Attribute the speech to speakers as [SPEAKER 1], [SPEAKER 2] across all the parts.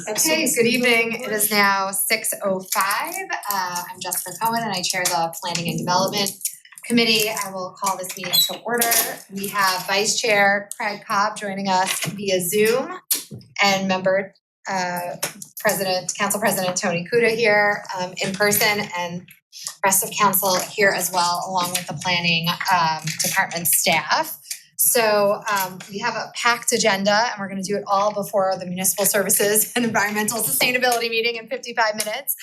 [SPEAKER 1] Okay, good evening. It is now 6:05. I'm Jessica Cohen and I chair the Planning and Development Committee. I will call this meeting to order. We have Vice Chair Craig Cobb joining us via Zoom and member Council President Tony Kuda here in person, and rest of council here as well, along with the planning department staff. So we have a packed agenda and we're going to do it all before the Municipal Services and Environmental Sustainability meeting in 55 minutes.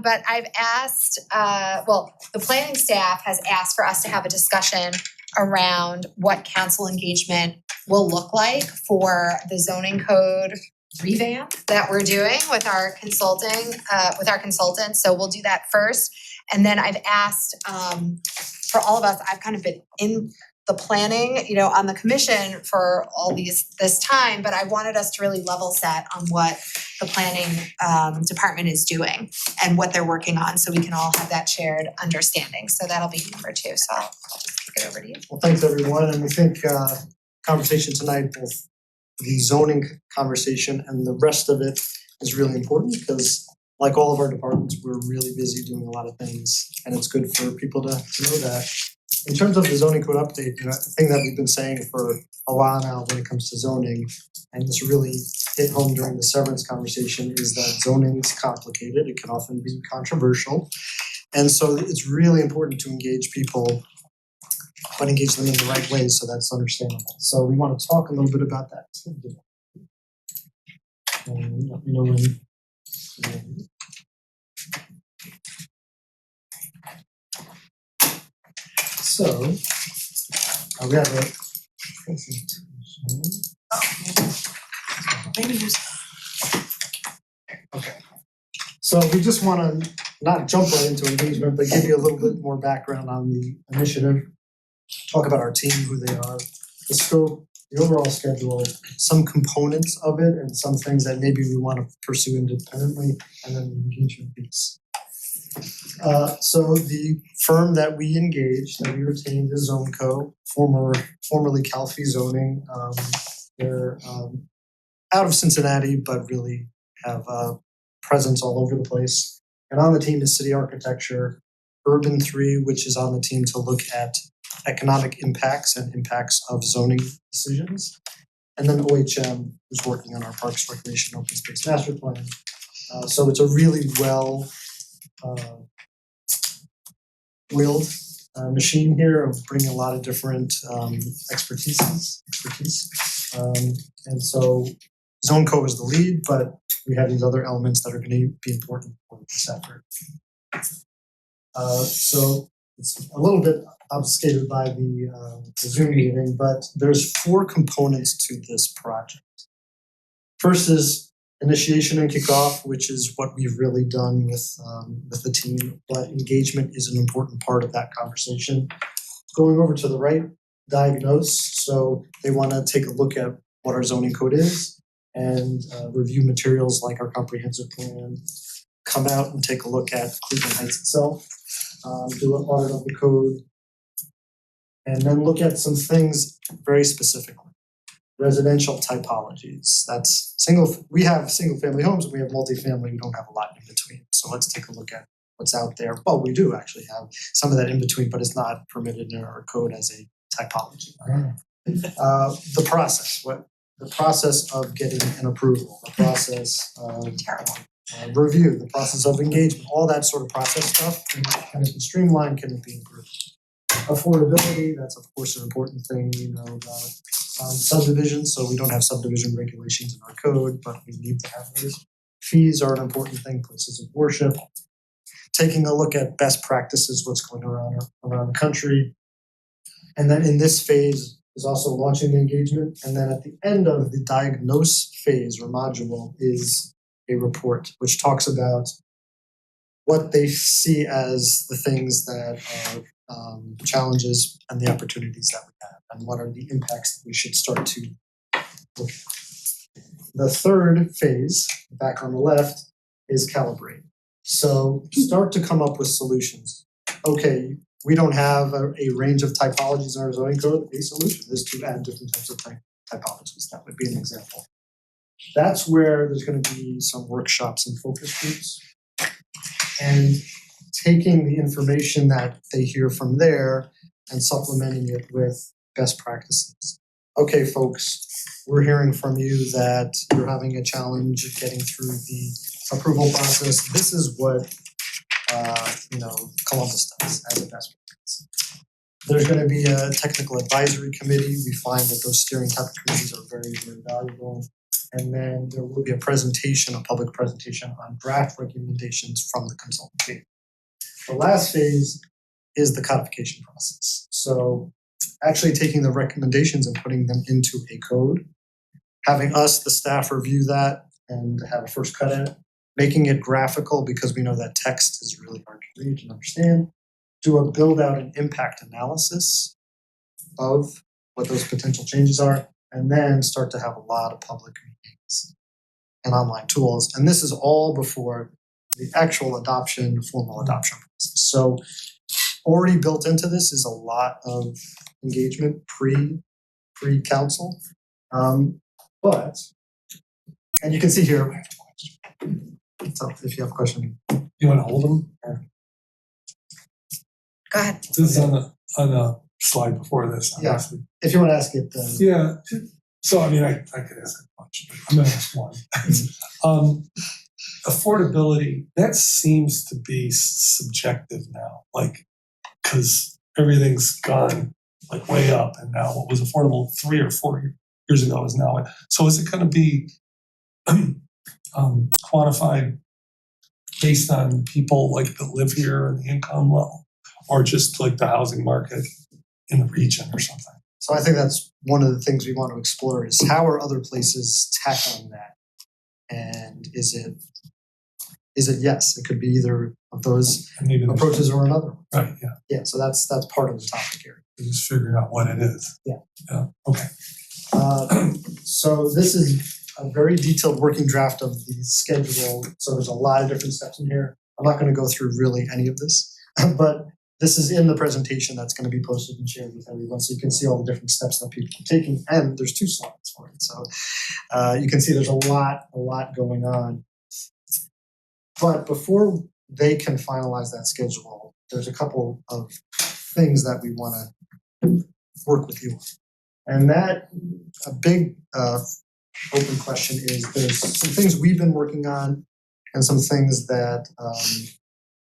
[SPEAKER 1] But I've asked, the planning staff has asked for us to have a discussion around what council engagement will look like for the zoning code revamp that we're doing with our consultants. So we'll do that first. And then I've asked for all of us, I've kind of been in the planning, on the commission for all this time, but I wanted us to really level set on what the planning department is doing and what they're working on, so we can all have that shared understanding. So that'll be number 2. So I'll just kick it over to you.
[SPEAKER 2] Well, thanks everyone, and I think conversation tonight, both the zoning conversation and the rest of it, is really important because, like all of our departments, we're really busy doing a lot of things, and it's good for people to know that. In terms of the zoning code update, the thing that we've been saying for a while now when it comes to zoning, and this really hit home during the severance conversation, is that zoning is complicated. It can often be controversial. And so it's really important to engage people, but engage them in the right way so that's understandable. So we want to talk a little bit about that. Let me know when. So we have a presentation. Okay. So we just want to not jump right into engagement, but give you a little bit more background on the initiative. Talk about our team, who they are, the scope, the overall schedule, some components of it, and some things that maybe we want to pursue independently, and then the engagement piece. So the firm that we engaged, that we retained, is ZoneCo, formerly Calfee Zoning. They're out of Cincinnati, but really have a presence all over the place. And on the team is City Architecture, Urban 3, which is on the team to look at economic impacts and impacts of zoning decisions. And then OHM, who's working on our Parks, Recreation, Open Space Master Plan. So it's a really well-oiled machine here of bringing a lot of different expertise. And so ZoneCo is the lead, but we have these other elements that are going to be important for this effort. So it's a little bit obfuscated by the Zoom meeting, but there's 4 components to this project. First is initiation and kickoff, which is what we've really done with the team, but engagement is an important part of that conversation. Going over to the right, diagnose. So they want to take a look at what our zoning code is and review materials like our comprehensive plan, come out and take a look at Cleveland Heights itself, do an audit of the code, and then look at some things very specifically. Residential typologies. We have single family homes and we have multifamily. We don't have a lot in between. So let's take a look at what's out there. Well, we do actually have some of that in between, but it's not permitted in our code as a typology. The process of getting an approval, the process of review, the process of engagement, all that sort of process stuff. Can it be streamlined? Can it be improved? Affordability, that's of course an important thing, about subdivisions. So we don't have subdivision regulations in our code, but we need to have those. Fees are an important thing, places of worship. Taking a look at best practices, what's going around the country. And then in this phase is also launching the engagement. And then at the end of the diagnose phase or module is a report, which talks about what they see as the things that are challenges and the opportunities that we have, and what are the impacts that we should start to look at. The third phase, back on the left, is calibrate. So start to come up with solutions. Okay, we don't have a range of typologies in our zoning code. A solution is to add different types of typologies. That would be an example. That's where there's gonna be some workshops and focus groups. And taking the information that they hear from there and supplementing it with best practices. Okay, folks, we're hearing from you that you're having a challenge getting through the approval process. This is what Columbus does as a best practice. There's gonna be a technical advisory committee. We find that those steering type of committees are very, very valuable. And then there will be a presentation, a public presentation on draft recommendations from the consultant team. The last phase is the codification process. So actually taking the recommendations and putting them into a code, having us, the staff, review that and have a first cut at it, making it graphical because we know that text is really hard to read and understand, do a build out and impact analysis of what those potential changes are, and then start to have a lot of public meetings and online tools. And this is all before the actual formal adoption process. So already built into this is a lot of engagement pre-council. But, and you can see here, so if you have a question.
[SPEAKER 3] You wanna hold them?
[SPEAKER 1] Go ahead.
[SPEAKER 3] This is on the slide before this,
[SPEAKER 2] Yeah.
[SPEAKER 3] obviously.
[SPEAKER 2] If you want to ask it,
[SPEAKER 3] Yeah, so I mean, I could ask a bunch, but I'm gonna ask one. Affordability, that seems to be subjective now, like, cause everything's gone like way up and now what was affordable 3 or 4 years ago is now, so is it gonna be quantified based on people like that live here and the income level? Or just like the housing market in the region or something?
[SPEAKER 2] so I think that's one of the things we want to explore is how are other places tackling that? And is it yes, it could be either of those
[SPEAKER 3] And maybe there's-
[SPEAKER 2] approaches or another one.
[SPEAKER 3] Right, yeah,
[SPEAKER 2] Yeah, so that's part of the topic here.
[SPEAKER 3] just figuring out what it is.
[SPEAKER 2] Yeah.
[SPEAKER 3] Yeah, okay.
[SPEAKER 2] So this is a very detailed working draft of the schedule. So there's a lot of different steps in here. I'm not going to go through really any of this, but this is in the presentation that's going to be posted and shared with everyone. So you can see all the different steps that people are taking. And there's 2 slides for it. So you can see there's a lot going on. But before they can finalize that schedule, there's a couple of things that we want to work with you on. And that, a big open question is there's some things we've been working on and some things that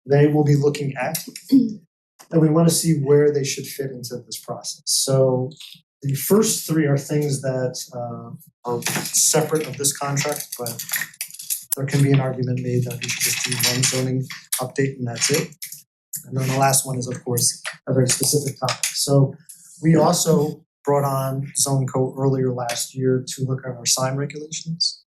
[SPEAKER 2] they will be looking at. And we want to see where they should fit into this process. So the first 3 are things that are separate of this contract, but there can be an argument made that we should just do one zoning update and that's it. And then the last one is, of course, a very specific topic. So we also brought on ZoneCo earlier last year to look at our sign regulations.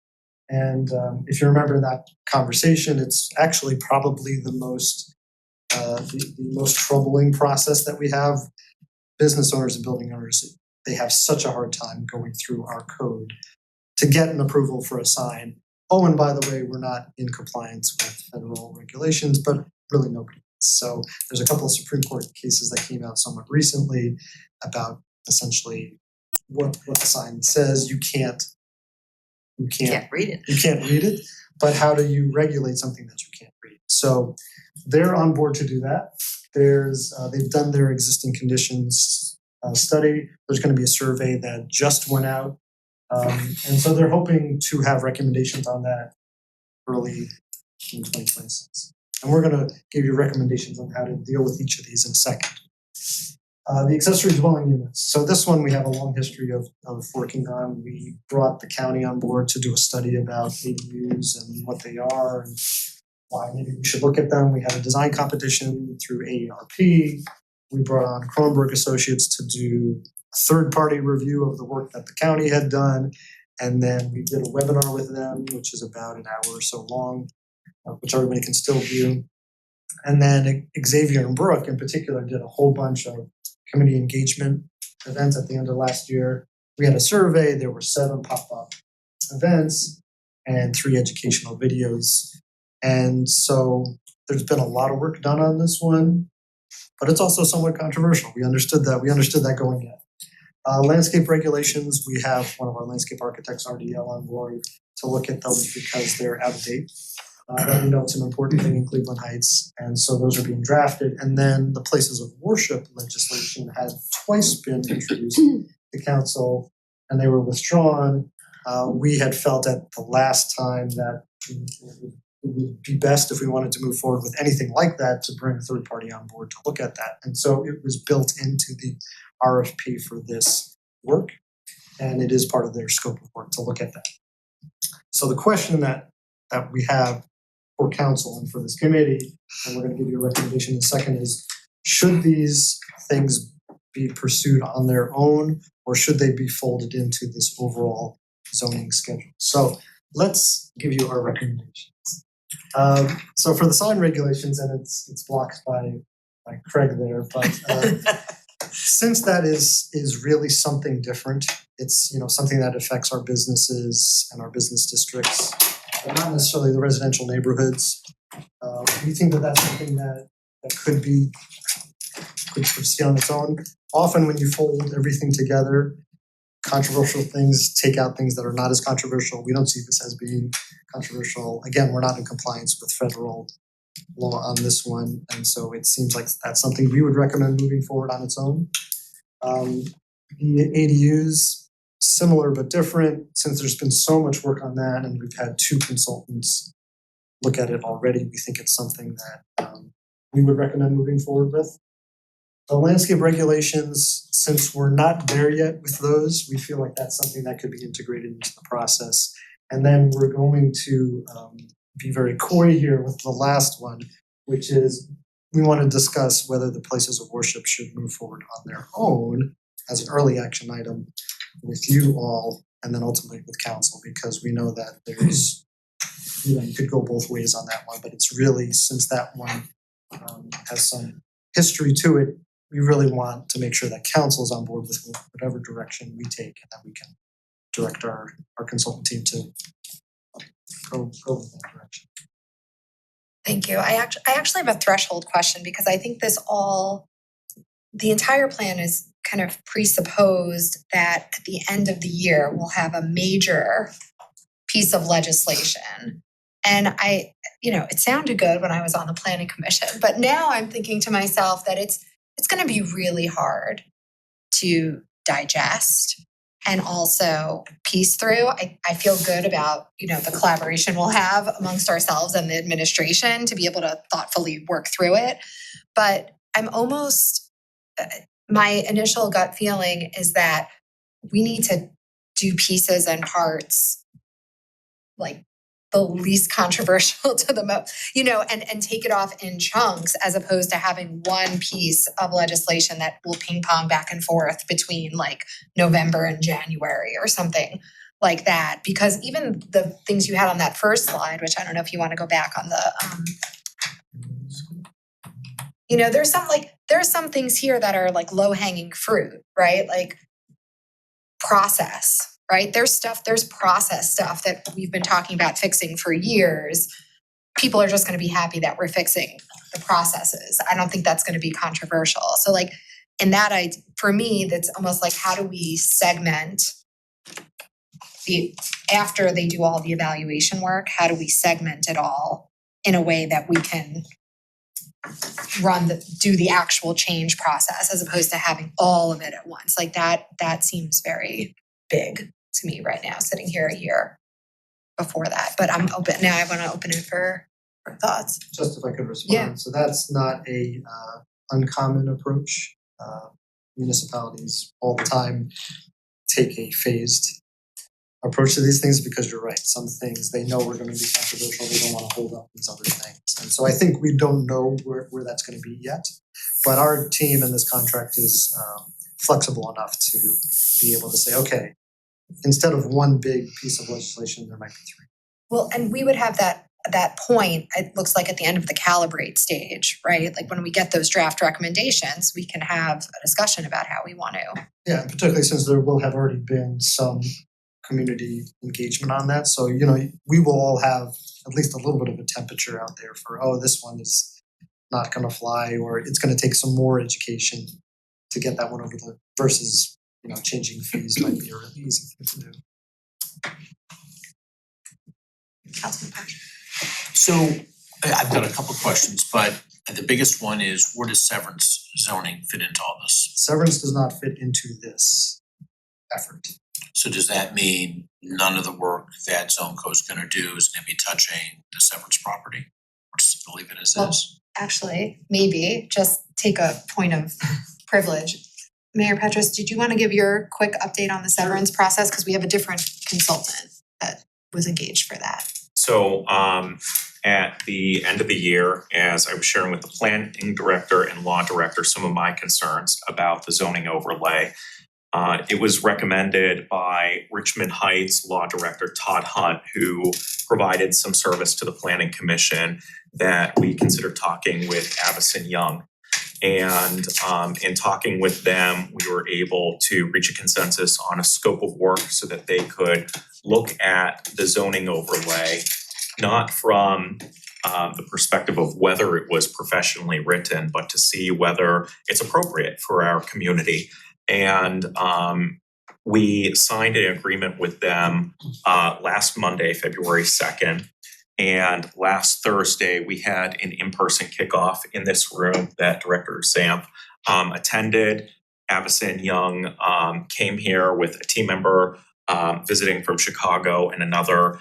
[SPEAKER 2] And if you remember that conversation, it's actually probably the most troubling process that we have. Business owners and building owners, they have such a hard time going through our code to get an approval for a sign. Oh, and by the way, we're not in compliance with federal regulations, but really nobody is. So there's a couple of Supreme Court cases that came out somewhat recently about essentially what the sign says. You can't
[SPEAKER 1] read it.
[SPEAKER 2] You can't read it, but how do you regulate something that you can't read? So they're on board to do that. They've done their existing conditions study. There's going to be a survey that just went out. And so they're hoping to have recommendations on that early in 2026. And we're going to give you recommendations on how to deal with each of these in a second. The accessory dwelling units. So this one we have a long history of working on. We brought the county on board to do a study about ADUs and what they are and why maybe we should look at them. We had a design competition through AARP. We brought on Kronberg Associates to do a third-party review of the work that the county had done. And then we did a webinar with them, which is about an hour or so long, which everybody can still view. And then Xavier and Brooke in particular did a whole bunch of community engagement events at the end of last year. We had a survey, there were 7 pop-up events and 3 educational videos. And so there's been a lot of work done on this one, but it's also somewhat controversial. We understood that going in. Landscape regulations, we have one of our landscape architects, RDL, on board to look at those because they're out of date. We know it's an important thing in Cleveland Heights, and so those are being drafted. And then the places of worship legislation has twice been introduced to council, and they were withdrawn. We had felt at the last time that it would be best if we wanted to move forward with anything like that to bring a third party on board to look at that. And so it was built into the RFP for this work, and it is part of their scope of work to look at that. So the question that we have for council and for this committee, and we're going to give you a recommendation in a second, is should these things be pursued on their own, or should they be folded into this overall zoning schedule? So let's give you our recommendations. So for the sign regulations, and it's blocked by Craig there, but since that is really something different, it's something that affects our businesses and our business districts, but not necessarily the residential neighborhoods. We think that that's something that could proceed on its own. Often when you fold everything together, controversial things take out things that are not as controversial. We don't see this as being controversial. Again, we're not in compliance with federal law on this one, and so it seems like that's something we would recommend moving forward on its own. The ADUs, similar but different, since there's been so much work on that and we've had 2 consultants look at it already, we think it's something that we would recommend moving forward with. The landscape regulations, since we're not there yet with those, we feel like that's something that could be integrated into the process. And then we're going to be very coy here with the last one, which is we want to discuss whether the places of worship should move forward on their own as an early action item with you all, and then ultimately with council, because we know that there's, you could go both ways on that one, but it's really, since that one has some history to it, we really want to make sure that council is on board with whatever direction we take, and that we can direct our consultant team to go in that direction.
[SPEAKER 1] Thank you. I actually have a threshold question, because I think the entire plan is kind of presupposed that at the end of the year, we'll have a major piece of legislation. And it sounded good when I was on the planning commission, but now I'm thinking to myself that it's going to be really hard to digest and also piece through. I feel good about, the collaboration we'll have amongst ourselves and the administration to be able to thoughtfully work through it. But I'm almost, my initial gut feeling is that we need to do pieces and parts like the least controversial to the most, and take it off in chunks, as opposed to having one piece of legislation that will ping pong back and forth between like November and January or something like that. Because even the things you had on that first slide, which I don't know if you want to go back on the, there's some things here that are like low hanging fruit, right? Like process. Right? There's process stuff that we've been talking about fixing for years. People are just going to be happy that we're fixing the processes. I don't think that's going to be controversial. So like, in that, for me, that's almost like, how do we segment after they do all the evaluation work, how do we segment it all in a way that we can do the actual change process, as opposed to having all of it at once? Like that seems very big to me right now, sitting here a year before that. But I'm open now. I want to open it for thoughts.
[SPEAKER 2] Just if I could respond. Yeah. So that's not a uncommon approach. Municipalities all the time take a phased approach to these things, because you're right. Some things they know are going to be controversial. They don't want to hold up these other things. And so I think we don't know where that's going to be yet. But our team in this contract is flexible enough to be able to say, okay, instead of one big piece of legislation, there might be 3.
[SPEAKER 1] Well, and we would have that point, it looks like at the end of the calibrate stage, right? Like when we get those draft recommendations, we can have a discussion about how we want to.
[SPEAKER 2] Yeah, and particularly since there will have already been some community engagement on that. So, we will all have at least a little bit of a temperature out there for, this one is not going to fly, or it's going to take some more education to get that one over the, versus changing fees might be a really easy thing to do.
[SPEAKER 1] Councilman Patrick.
[SPEAKER 4] So I've got a couple questions, but the biggest one is where does severance zoning fit into all this?
[SPEAKER 2] Severance does not fit into this effort.
[SPEAKER 4] So does that mean none of the work that Zone Co's gonna do is gonna be touching the severance property? Or just leave it as
[SPEAKER 1] Well,
[SPEAKER 4] is?
[SPEAKER 1] Actually, maybe just take a point of privilege. Mayor Petrus, did you want to give your quick update on the severance process? Because we have a different consultant that was engaged for that.
[SPEAKER 5] So at the end of the year, as I was sharing with the planning director and law director some of my concerns about the zoning overlay, it was recommended by Richmond Heights Law Director Todd Hunt, who provided some service to the Planning Commission, that we consider talking with Avison Young. And in talking with them, we were able to reach a consensus on a scope of work so that they could look at the zoning overlay, not from the perspective of whether it was professionally written, but to see whether it's appropriate for our community. And we signed an agreement with them last Monday, February 2nd. And last Thursday, we had an in-person kickoff in this room that Director Zamp attended. Avison Young came here with a team member visiting from Chicago and another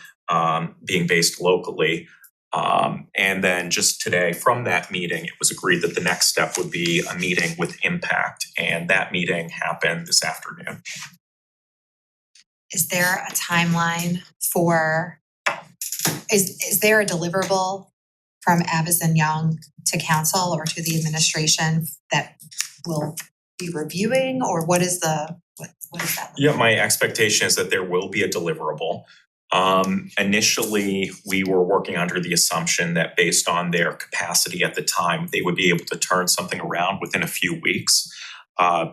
[SPEAKER 5] being based locally. And then just today from that meeting, it was agreed that the next step would be a meeting with Impact, and that meeting happened this afternoon.
[SPEAKER 1] Is there a timeline for, is there a deliverable from Avison Young to council or to the administration that will be reviewing, or what is the, what is that?
[SPEAKER 5] Yeah, my expectation is that there will be a deliverable. Initially, we were working under the assumption that based on their capacity at the time, they would be able to turn something around within a few weeks.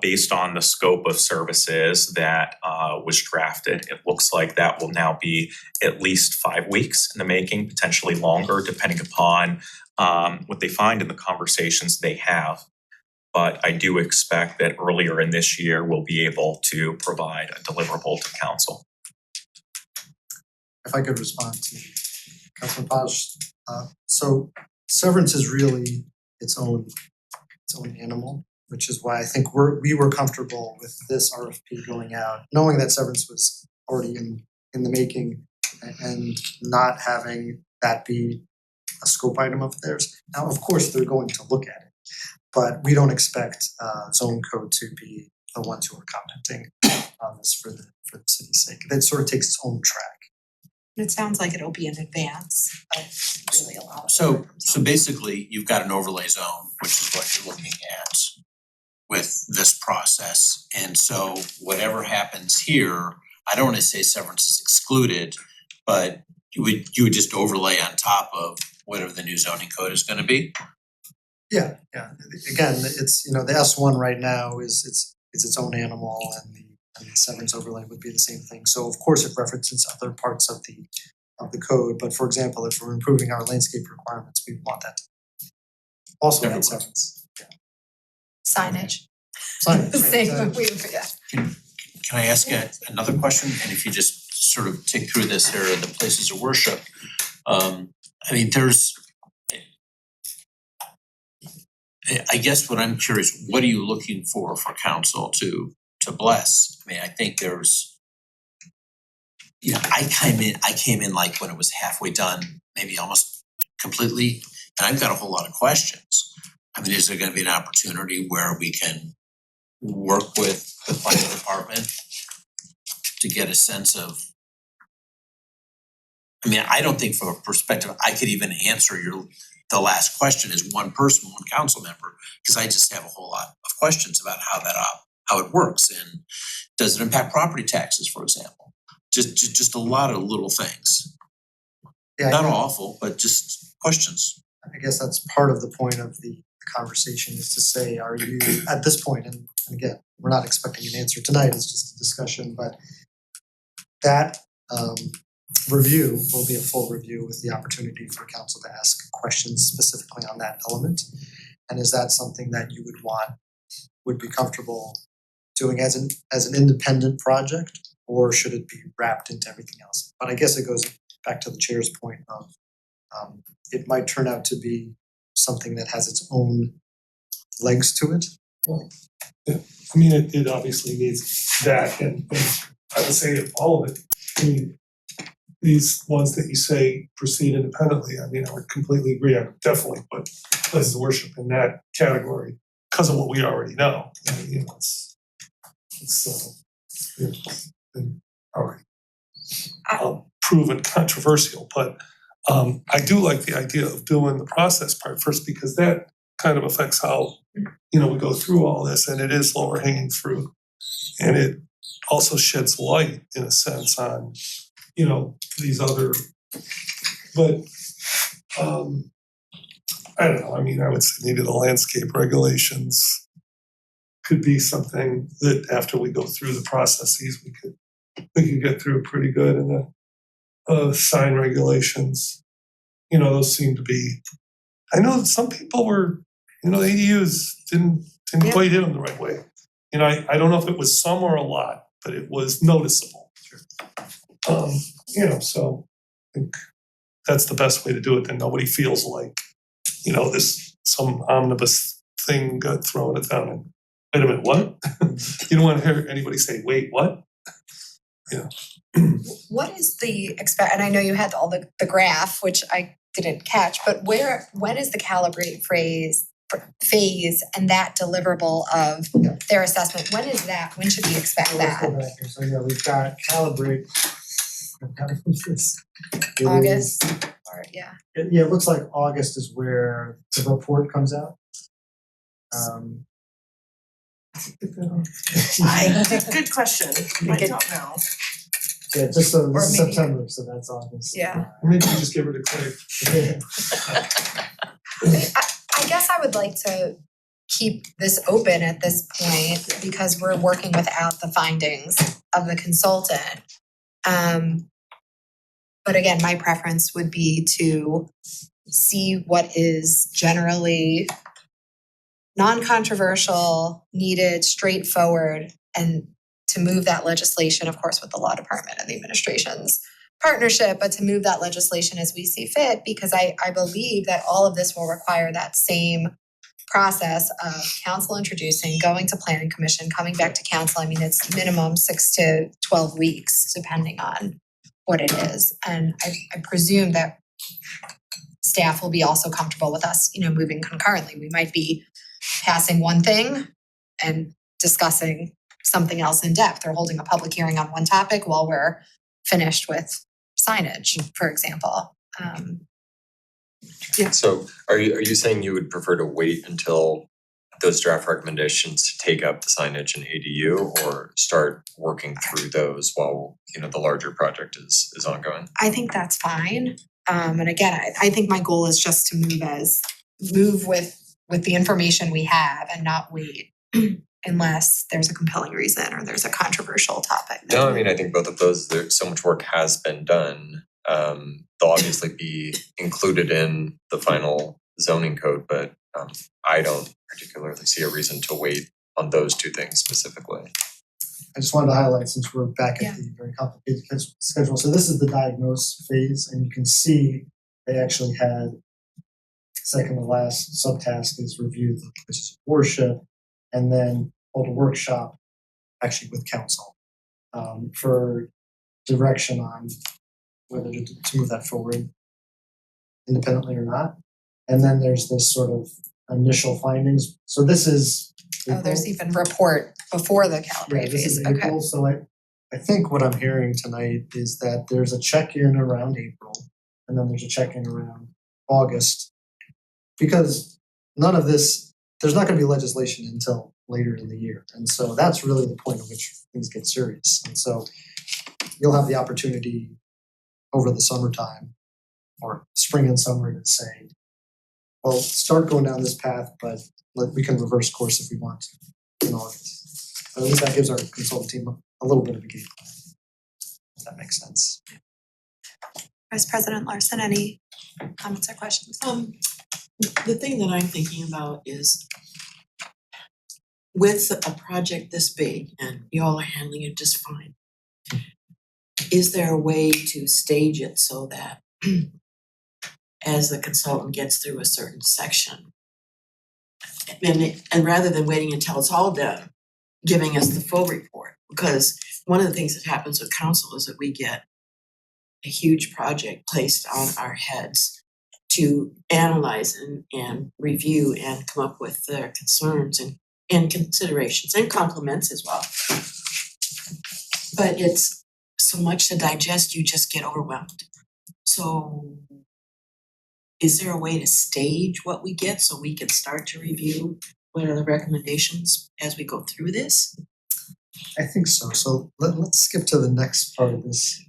[SPEAKER 5] Based on the scope of services that was drafted, it looks like that will now be at least 5 weeks in the making, potentially longer, depending upon what they find in the conversations they have. But I do expect that earlier in this year, we'll be able to provide a deliverable to council.
[SPEAKER 2] If I could respond to Councilman Paj. So severance is really its own animal, which is why I think we were comfortable with this RFP going out, knowing that severance was already in the making and not having that be a scope item of theirs. Now, of course, they're going to look at it, but we don't expect Zone Code to be the ones who are commenting on this for the city's sake. That sort of takes its own track.
[SPEAKER 1] It sounds like it'll be in advance, but really a lot of.
[SPEAKER 4] So basically, you've got an overlay zone, which is what you're looking at with this process. And so whatever happens here, I don't wanna say severance is excluded, but you would just overlay on top of whatever the new zoning code is gonna be?
[SPEAKER 2] Yeah. Again, it's, the S1 right now is its own animal, and the severance overlay would be the same thing. So of course it references other parts of the code, but for example, if we're improving our landscape requirements, we want that to also add severance.
[SPEAKER 1] Signage.
[SPEAKER 2] Signage,
[SPEAKER 1] Same,
[SPEAKER 2] right,
[SPEAKER 1] yeah.
[SPEAKER 4] Can I ask another question? And if you just sort of tick through this here, the places of worship, I mean, I guess what I'm curious, what are you looking for council to bless? I mean, I think there's, I came in like when it was halfway done, maybe almost completely, and I've got a whole lot of questions. I mean, is there gonna be an opportunity where we can work with the planning department to get a sense of, I mean, I don't think from a perspective, I could even answer the last question as one person, one council member, because I just have a whole lot of questions about how it works, and does it impact property taxes, for example? Just a lot of little things.
[SPEAKER 2] Yeah,
[SPEAKER 4] Not awful, but just questions.
[SPEAKER 2] I guess that's part of the point of the conversation, is to say, are you at this point, and again, we're not expecting an answer tonight, it's just a discussion, but that review will be a full review with the opportunity for council to ask questions specifically on that element. And is that something that you would be comfortable doing as an independent project, or should it be wrapped into everything else? But I guess it goes back to the chair's point of it might turn out to be something that has its own legs to it.
[SPEAKER 3] I mean, it obviously needs that and I would say all of it. I mean, these ones that you say proceed independently, I mean, I would completely agree. I would definitely put places of worship in that category because of what we already know. I mean, you know, it's been already proven controversial, but I do like the idea of doing the process part first because that kind of affects how, you know, we go through all this, and it is lower hanging fruit. And it also sheds light in a sense on, you know, these other, but I don't know, I mean, I would say maybe the landscape regulations could be something that after we go through the processes, we could get through pretty good. And the sign regulations, you know, those seem to be, I know that some people were, you know, the ADUs didn't
[SPEAKER 1] Yeah.
[SPEAKER 3] quite hit them the right way. You know, I don't know if it was some or a lot, but it was noticeable. You know, so I think that's the best way to do it, then nobody feels like, you know, some omnibus thing got thrown at them and, wait a minute, what? You don't wanna hear anybody say, wait, what?
[SPEAKER 1] What is the and I know you had all the graph, which I didn't catch, but when is the calibrate phase and that deliverable of their assessment? When is that? When should we expect
[SPEAKER 2] So let's go
[SPEAKER 1] that?
[SPEAKER 2] back here. So yeah, we've got calibrate. It
[SPEAKER 1] August or yeah.
[SPEAKER 2] Yeah, it looks like August is where the report comes out.
[SPEAKER 6] Good question, I don't know.
[SPEAKER 2] Yeah, just so
[SPEAKER 1] Or
[SPEAKER 2] this is
[SPEAKER 1] maybe-
[SPEAKER 2] September, so that's August.
[SPEAKER 1] Yeah.
[SPEAKER 3] Maybe you just give her to Craig.
[SPEAKER 1] I guess I would like to keep this open at this point because we're working without the findings of the consultant. But again, my preference would be to see what is generally non-controversial, needed, straightforward, and to move that legislation, of course, with the law department and the administration's partnership, but to move that legislation as we see fit, because I believe that all of this will require that same process of council introducing, going to planning commission, coming back to council. I mean, it's minimum 6 to 12 weeks, depending on what it is. And I presume that staff will be also comfortable with us, you know, moving concurrently. We might be passing one thing and discussing something else in depth, or holding a public hearing on one topic while we're finished with signage, for example.
[SPEAKER 7] So are you saying you would prefer to wait until those draft recommendations to take up the signage and ADU, or start working through those while, you know, the larger project is ongoing?
[SPEAKER 1] I think that's fine. And again, I think my goal is just to move with the information we have and not wait unless there's a compelling reason or there's a controversial topic.
[SPEAKER 7] No, I mean, I think both of those, there, so much work has been done. They'll obviously be included in the final zoning code, but I don't particularly see a reason to wait on those two things specifically.
[SPEAKER 2] I just wanted to highlight, since we're back at the very complicated schedule. So this is the diagnose phase, and you can see they actually had second to last subtask is review the places of worship, and then hold a workshop actually with council for direction on whether to move that forward independently or not. And then there's this sort of initial findings. So this is
[SPEAKER 1] Oh, there's even report before the
[SPEAKER 2] yeah,
[SPEAKER 1] calibrate
[SPEAKER 2] this
[SPEAKER 1] phase.
[SPEAKER 2] is
[SPEAKER 1] Okay.
[SPEAKER 2] April. So I think what I'm hearing tonight is that there's a check-in around April, and then there's a check-in around August, because none of this, there's not going to be legislation until later in the year, and so that's really the point at which things get serious. And so you'll have the opportunity over the summertime or spring and summer to say, well, start going down this path, but we can reverse course if we want to in August. But at least that gives our consultant team a little bit of a game plan, if that makes sense.
[SPEAKER 1] Vice President Larson, any comments or questions?
[SPEAKER 6] The thing that I'm thinking about is with a project this big, and y'all are handling it just fine, is there a way to stage it so that as the consultant gets through a certain section, and rather than waiting until it's all done, giving us the full report? Because one of the things that happens with council is that we get a huge project placed on our heads to analyze and review and come up with their concerns and considerations and compliments as well. But it's so much to digest, you just get overwhelmed. So is there a way to stage what we get so we can start to review what are the recommendations as we go through this?
[SPEAKER 2] I think so. So let's skip to the next part of this,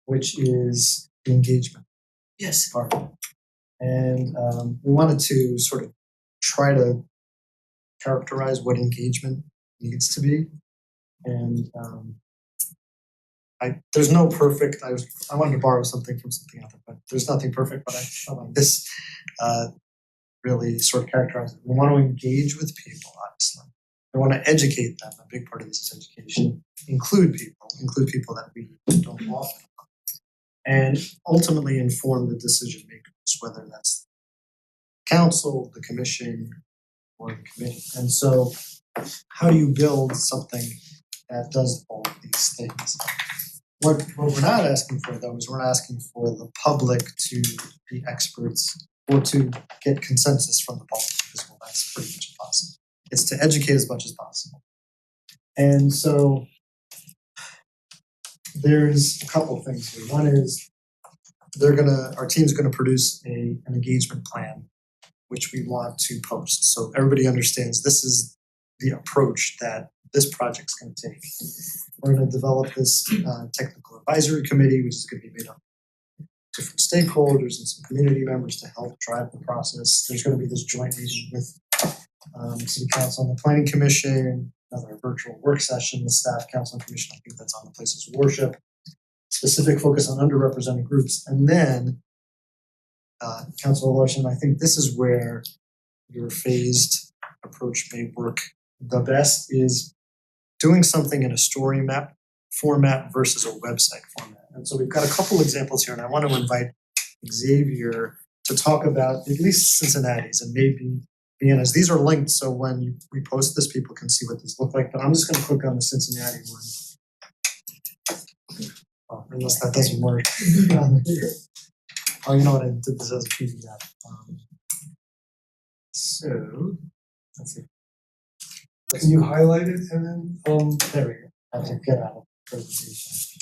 [SPEAKER 2] which is the engagement
[SPEAKER 6] Yes.
[SPEAKER 2] part. And we wanted to sort of try to characterize what engagement needs to be. And there's no perfect, I wanted to borrow something from something out there, but there's nothing perfect, but I felt like this really sort of characterizes it. We want to engage with people, obviously. We want to educate them. A big part of this is education. Include people that we don't often. And ultimately inform the decision makers, whether that's council, the commission, or the committee. And so how do you build something that does all of these things? What we're not asking for, though, is we're not asking for the public to be experts or to get consensus from the public, because well, that's pretty much impossible. It's to educate as much as possible. And so there's a couple of things here. One is our team's gonna produce an engagement plan, which we want to post. So everybody understands this is the approach that this project's gonna take. We're gonna develop this technical advisory committee, which is gonna be made up of different stakeholders and some community members to help drive the process. There's gonna be this joint meeting with City Council and the Planning Commission, another virtual work session, the Staff Council and Commission, I think that's on the places of worship. Specific focus on underrepresented groups. And then, Councilor Larson, I think this is where your phased approach may work the best, is doing something in a story map format versus a website format. And so we've got a couple examples here, and I want to invite Xavier to talk about at least Cincinnati's and maybe Vienna's. These are linked, so when we post this, people can see what these look like, but I'm just going to click on the Cincinnati one. Oh, unless that doesn't work. Oh, you know what? I did this as a PDF. So let's see.
[SPEAKER 3] Can you highlight it and then
[SPEAKER 2] There we go. I have to get out of the presentation.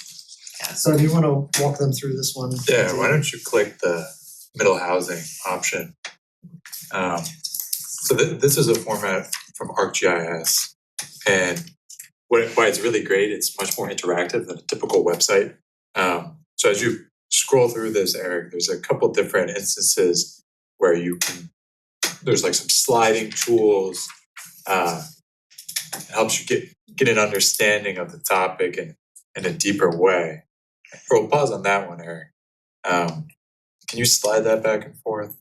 [SPEAKER 2] So do you want to walk them through this one?
[SPEAKER 8] Yeah, why don't you click the middle housing option? So this is a format from ArcGIS, and why it's really great, it's much more interactive than a typical website. So as you scroll through this, Eric, there's a couple different instances where there's like some sliding tools. It helps you get an understanding of the topic in a deeper way. We'll pause on that one, Eric. Can you slide that back and forth?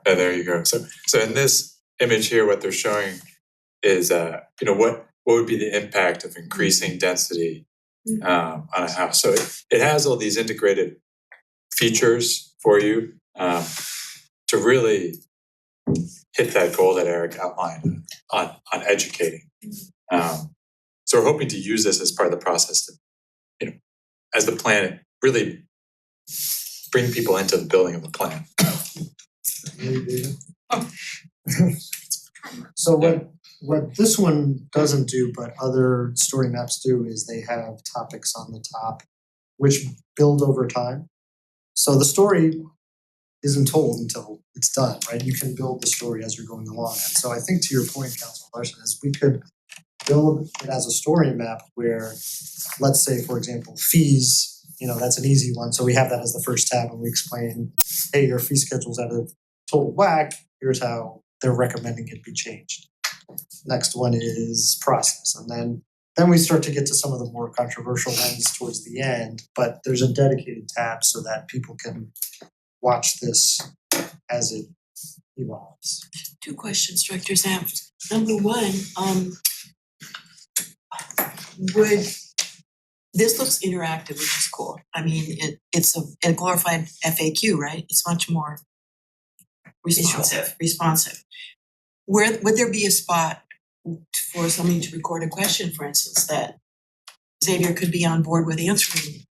[SPEAKER 8] There you go. So in this image here, what they're showing is what would be the impact of increasing density on a house. So it has all these integrated features for you to really hit that goal that Eric outlined on educating. So we're hoping to use this as part of the process to, as the plan, really bring people into the building of the plan.
[SPEAKER 2] So what this one doesn't do, but other story maps do, is they have topics on the top which build over time. So the story isn't told until it's done, right? You can build the story as you're going along. And so I think to your point, Councilor Larson, is we could build it as a story map where, let's say, for example, fees, that's an easy one. So we have that as the first tab and we explain, hey, your fee schedule's out of total whack. Here's how they're recommending it be changed. Next one is process. And then we start to get to some of the more controversial ones towards the end, but there's a dedicated tab so that people can watch this as it evolves.
[SPEAKER 6] 2 questions, Director Zamp. Number 1, would, this looks interactive, which is cool. I mean, it's a glorified FAQ, right? It's much more responsive. Would there be a spot for somebody to record a question, for instance, that Xavier could be on board with answering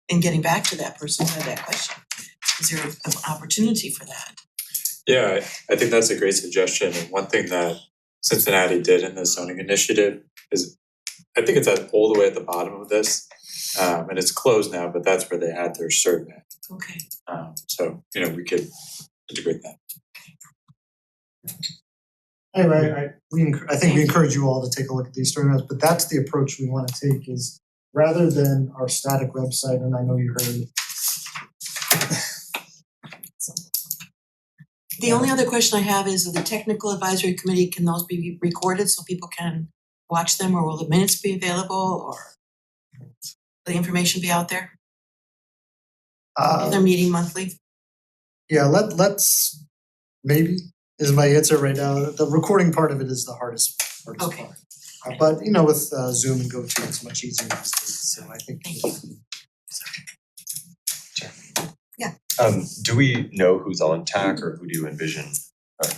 [SPEAKER 6] and getting back to that person who had that question? Is there an opportunity for that?
[SPEAKER 8] Yeah, I think that's a great suggestion, and one thing that Cincinnati did in the zoning initiative is, I think it's all the way at the bottom of this, and it's closed now, but that's where they had their survey.
[SPEAKER 6] Okay.
[SPEAKER 8] So, we could integrate that.
[SPEAKER 2] Anyway, I think we encourage you all to take a look at these story notes, but that's the approach we want to take is rather than our static website, and I know you heard.
[SPEAKER 6] The only other question I have is, the technical advisory committee, can those be recorded so people can watch them, or will the minutes be available, or will the information be out there? They're meeting monthly?
[SPEAKER 2] Yeah, let's maybe is my answer right now. The recording part of it is the hardest
[SPEAKER 6] Okay.
[SPEAKER 2] part. But with Zoom and GoTo, it's much easier these days. So I think.
[SPEAKER 6] Thank you.
[SPEAKER 7] Do we know who's on TAC or who do you envision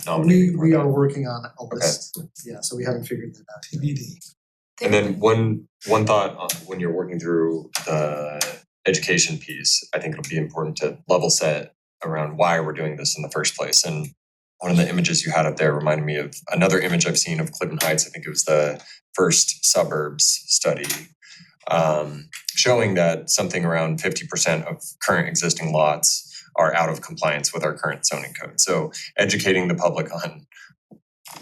[SPEAKER 7] nominating?
[SPEAKER 2] We are working on a list. Yeah, so we haven't figured that out yet.
[SPEAKER 3] TBD.
[SPEAKER 7] And then one thought on when you're working through the education piece, I think it'll be important to level set around why we're doing this in the first place. And one of the images you had up there reminded me of another image I've seen of Cleveland Heights. I think it was the first suburbs study, showing that something around 50% of current existing lots are out of compliance with our current zoning code. So educating the public on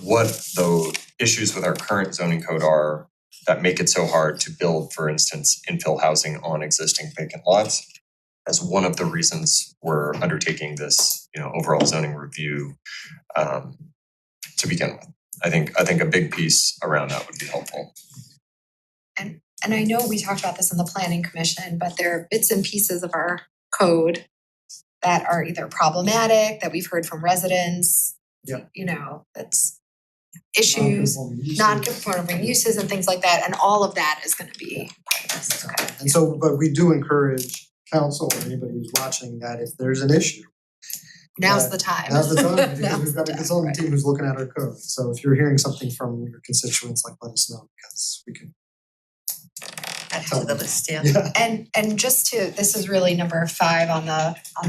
[SPEAKER 7] what the issues with our current zoning code are that make it so hard to build, for instance, infill housing on existing vacant lots, as one of the reasons we're undertaking this, overall zoning review to begin with. I think a big piece around that would be helpful.
[SPEAKER 1] And I know we talked about this in the planning commission, but there are bits and pieces of our code that are either problematic, that we've heard from residents.
[SPEAKER 2] Yeah.
[SPEAKER 1] That's issues, non-conforming uses and things like that, and all of that is gonna be part of this. Okay.
[SPEAKER 2] And so, but we do encourage council or anybody who's watching that if there's an issue,
[SPEAKER 1] Now's the time.
[SPEAKER 2] now's the time, because
[SPEAKER 1] Now's
[SPEAKER 2] we've got
[SPEAKER 1] the
[SPEAKER 2] a
[SPEAKER 1] time,
[SPEAKER 2] consultant
[SPEAKER 1] right.
[SPEAKER 2] team who's looking at our code. So if you're hearing something from your constituents, let us know, because we can.
[SPEAKER 9] Add to the list, yeah.
[SPEAKER 2] Yeah.
[SPEAKER 1] And just to, this is really number 5 on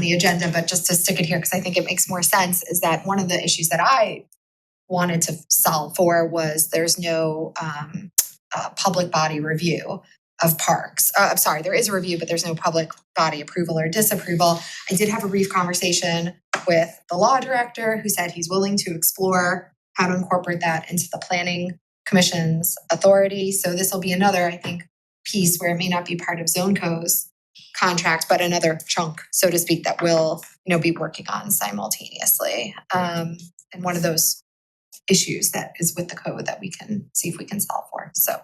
[SPEAKER 1] the agenda, but just to stick it here, because I think it makes more sense, is that one of the issues that I wanted to solve for was there's no public body review of parks. I'm sorry, there is a review, but there's no public body approval or disapproval. I did have a brief conversation with the law director who said he's willing to explore how to incorporate that into the planning commission's authority. So this will be another, I think, piece where it may not be part of ZoneCo's contract, but another chunk, so to speak, that we'll, be working on simultaneously. And one of those issues that is with the code that we can see if we can solve for. So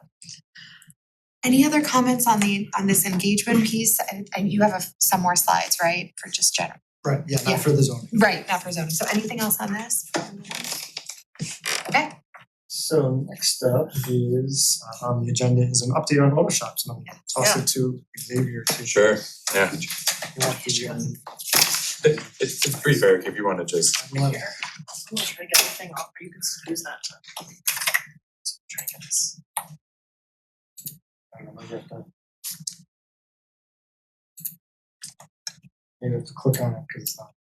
[SPEAKER 1] any other comments on this engagement piece? And you have some more slides, right? For just general.
[SPEAKER 2] Right, yeah,
[SPEAKER 1] Yeah.
[SPEAKER 2] not for the zoning.
[SPEAKER 1] Right, not for zoning. So anything else on this? Okay.
[SPEAKER 2] So next up is on the agenda is an update on auto shops, and I'm gonna toss it to Xavier to.
[SPEAKER 8] Sure, yeah.
[SPEAKER 2] walk through the,
[SPEAKER 8] It's brief, Eric, if you wanna just,
[SPEAKER 9] I'm gonna try to get the thing off, or you can use that to try to get this.
[SPEAKER 2] I don't know, maybe I have to click on it because it's not.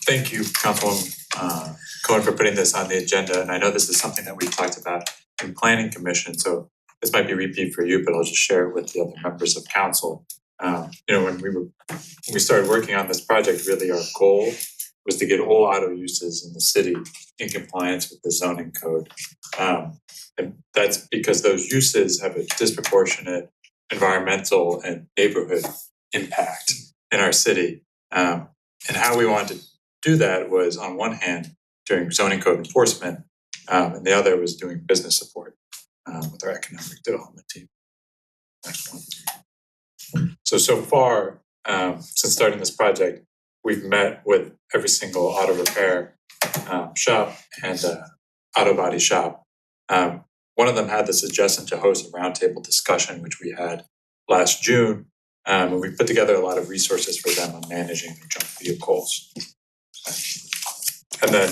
[SPEAKER 8] thank you, Councilwoman Cohen, for putting this on the agenda, and I know this is something that we talked about in planning commission, so this might be repeat for you, but I'll just share it with the other members of council. When we started working on this project, really our goal was to get all auto uses in the city in compliance with the zoning code. And that's because those uses have a disproportionate environmental and neighborhood impact in our city. And how we wanted to do that was, on one hand, doing zoning code enforcement, and the other was doing business support with our economic development team. Next one. So far, since starting this project, we've met with every single auto repair shop and auto body shop. One of them had the suggestion to host a roundtable discussion, which we had last June. And we put together a lot of resources for them on managing their junk vehicles. And then,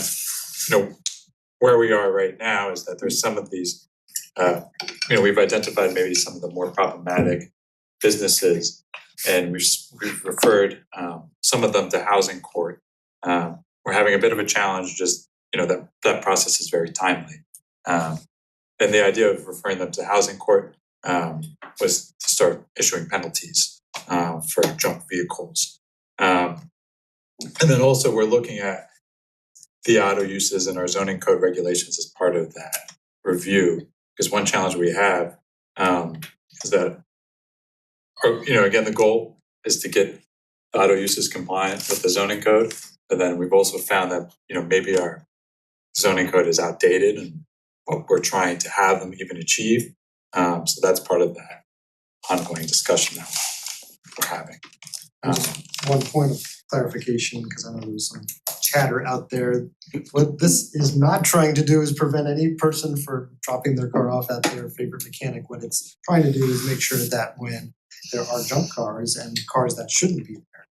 [SPEAKER 8] where we are right now is that there's some of these, we've identified maybe some of the more problematic businesses, and we've referred some of them to housing court. We're having a bit of a challenge, just that process is very timely. And the idea of referring them to housing court was to start issuing penalties for junk vehicles. And then also we're looking at the auto uses in our zoning code regulations as part of that review. Because one challenge we have is that, again, the goal is to get the auto uses compliant with the zoning code. But then we've also found that, maybe our zoning code is outdated and what we're trying to have them even achieve. So that's part of that ongoing discussion that we're having.
[SPEAKER 2] One point of clarification, because I know there's some chatter out there. What this is not trying to do is prevent any person from dropping their car off at their favorite mechanic. What it's trying to do is make sure that when there are junk cars and cars that shouldn't be there,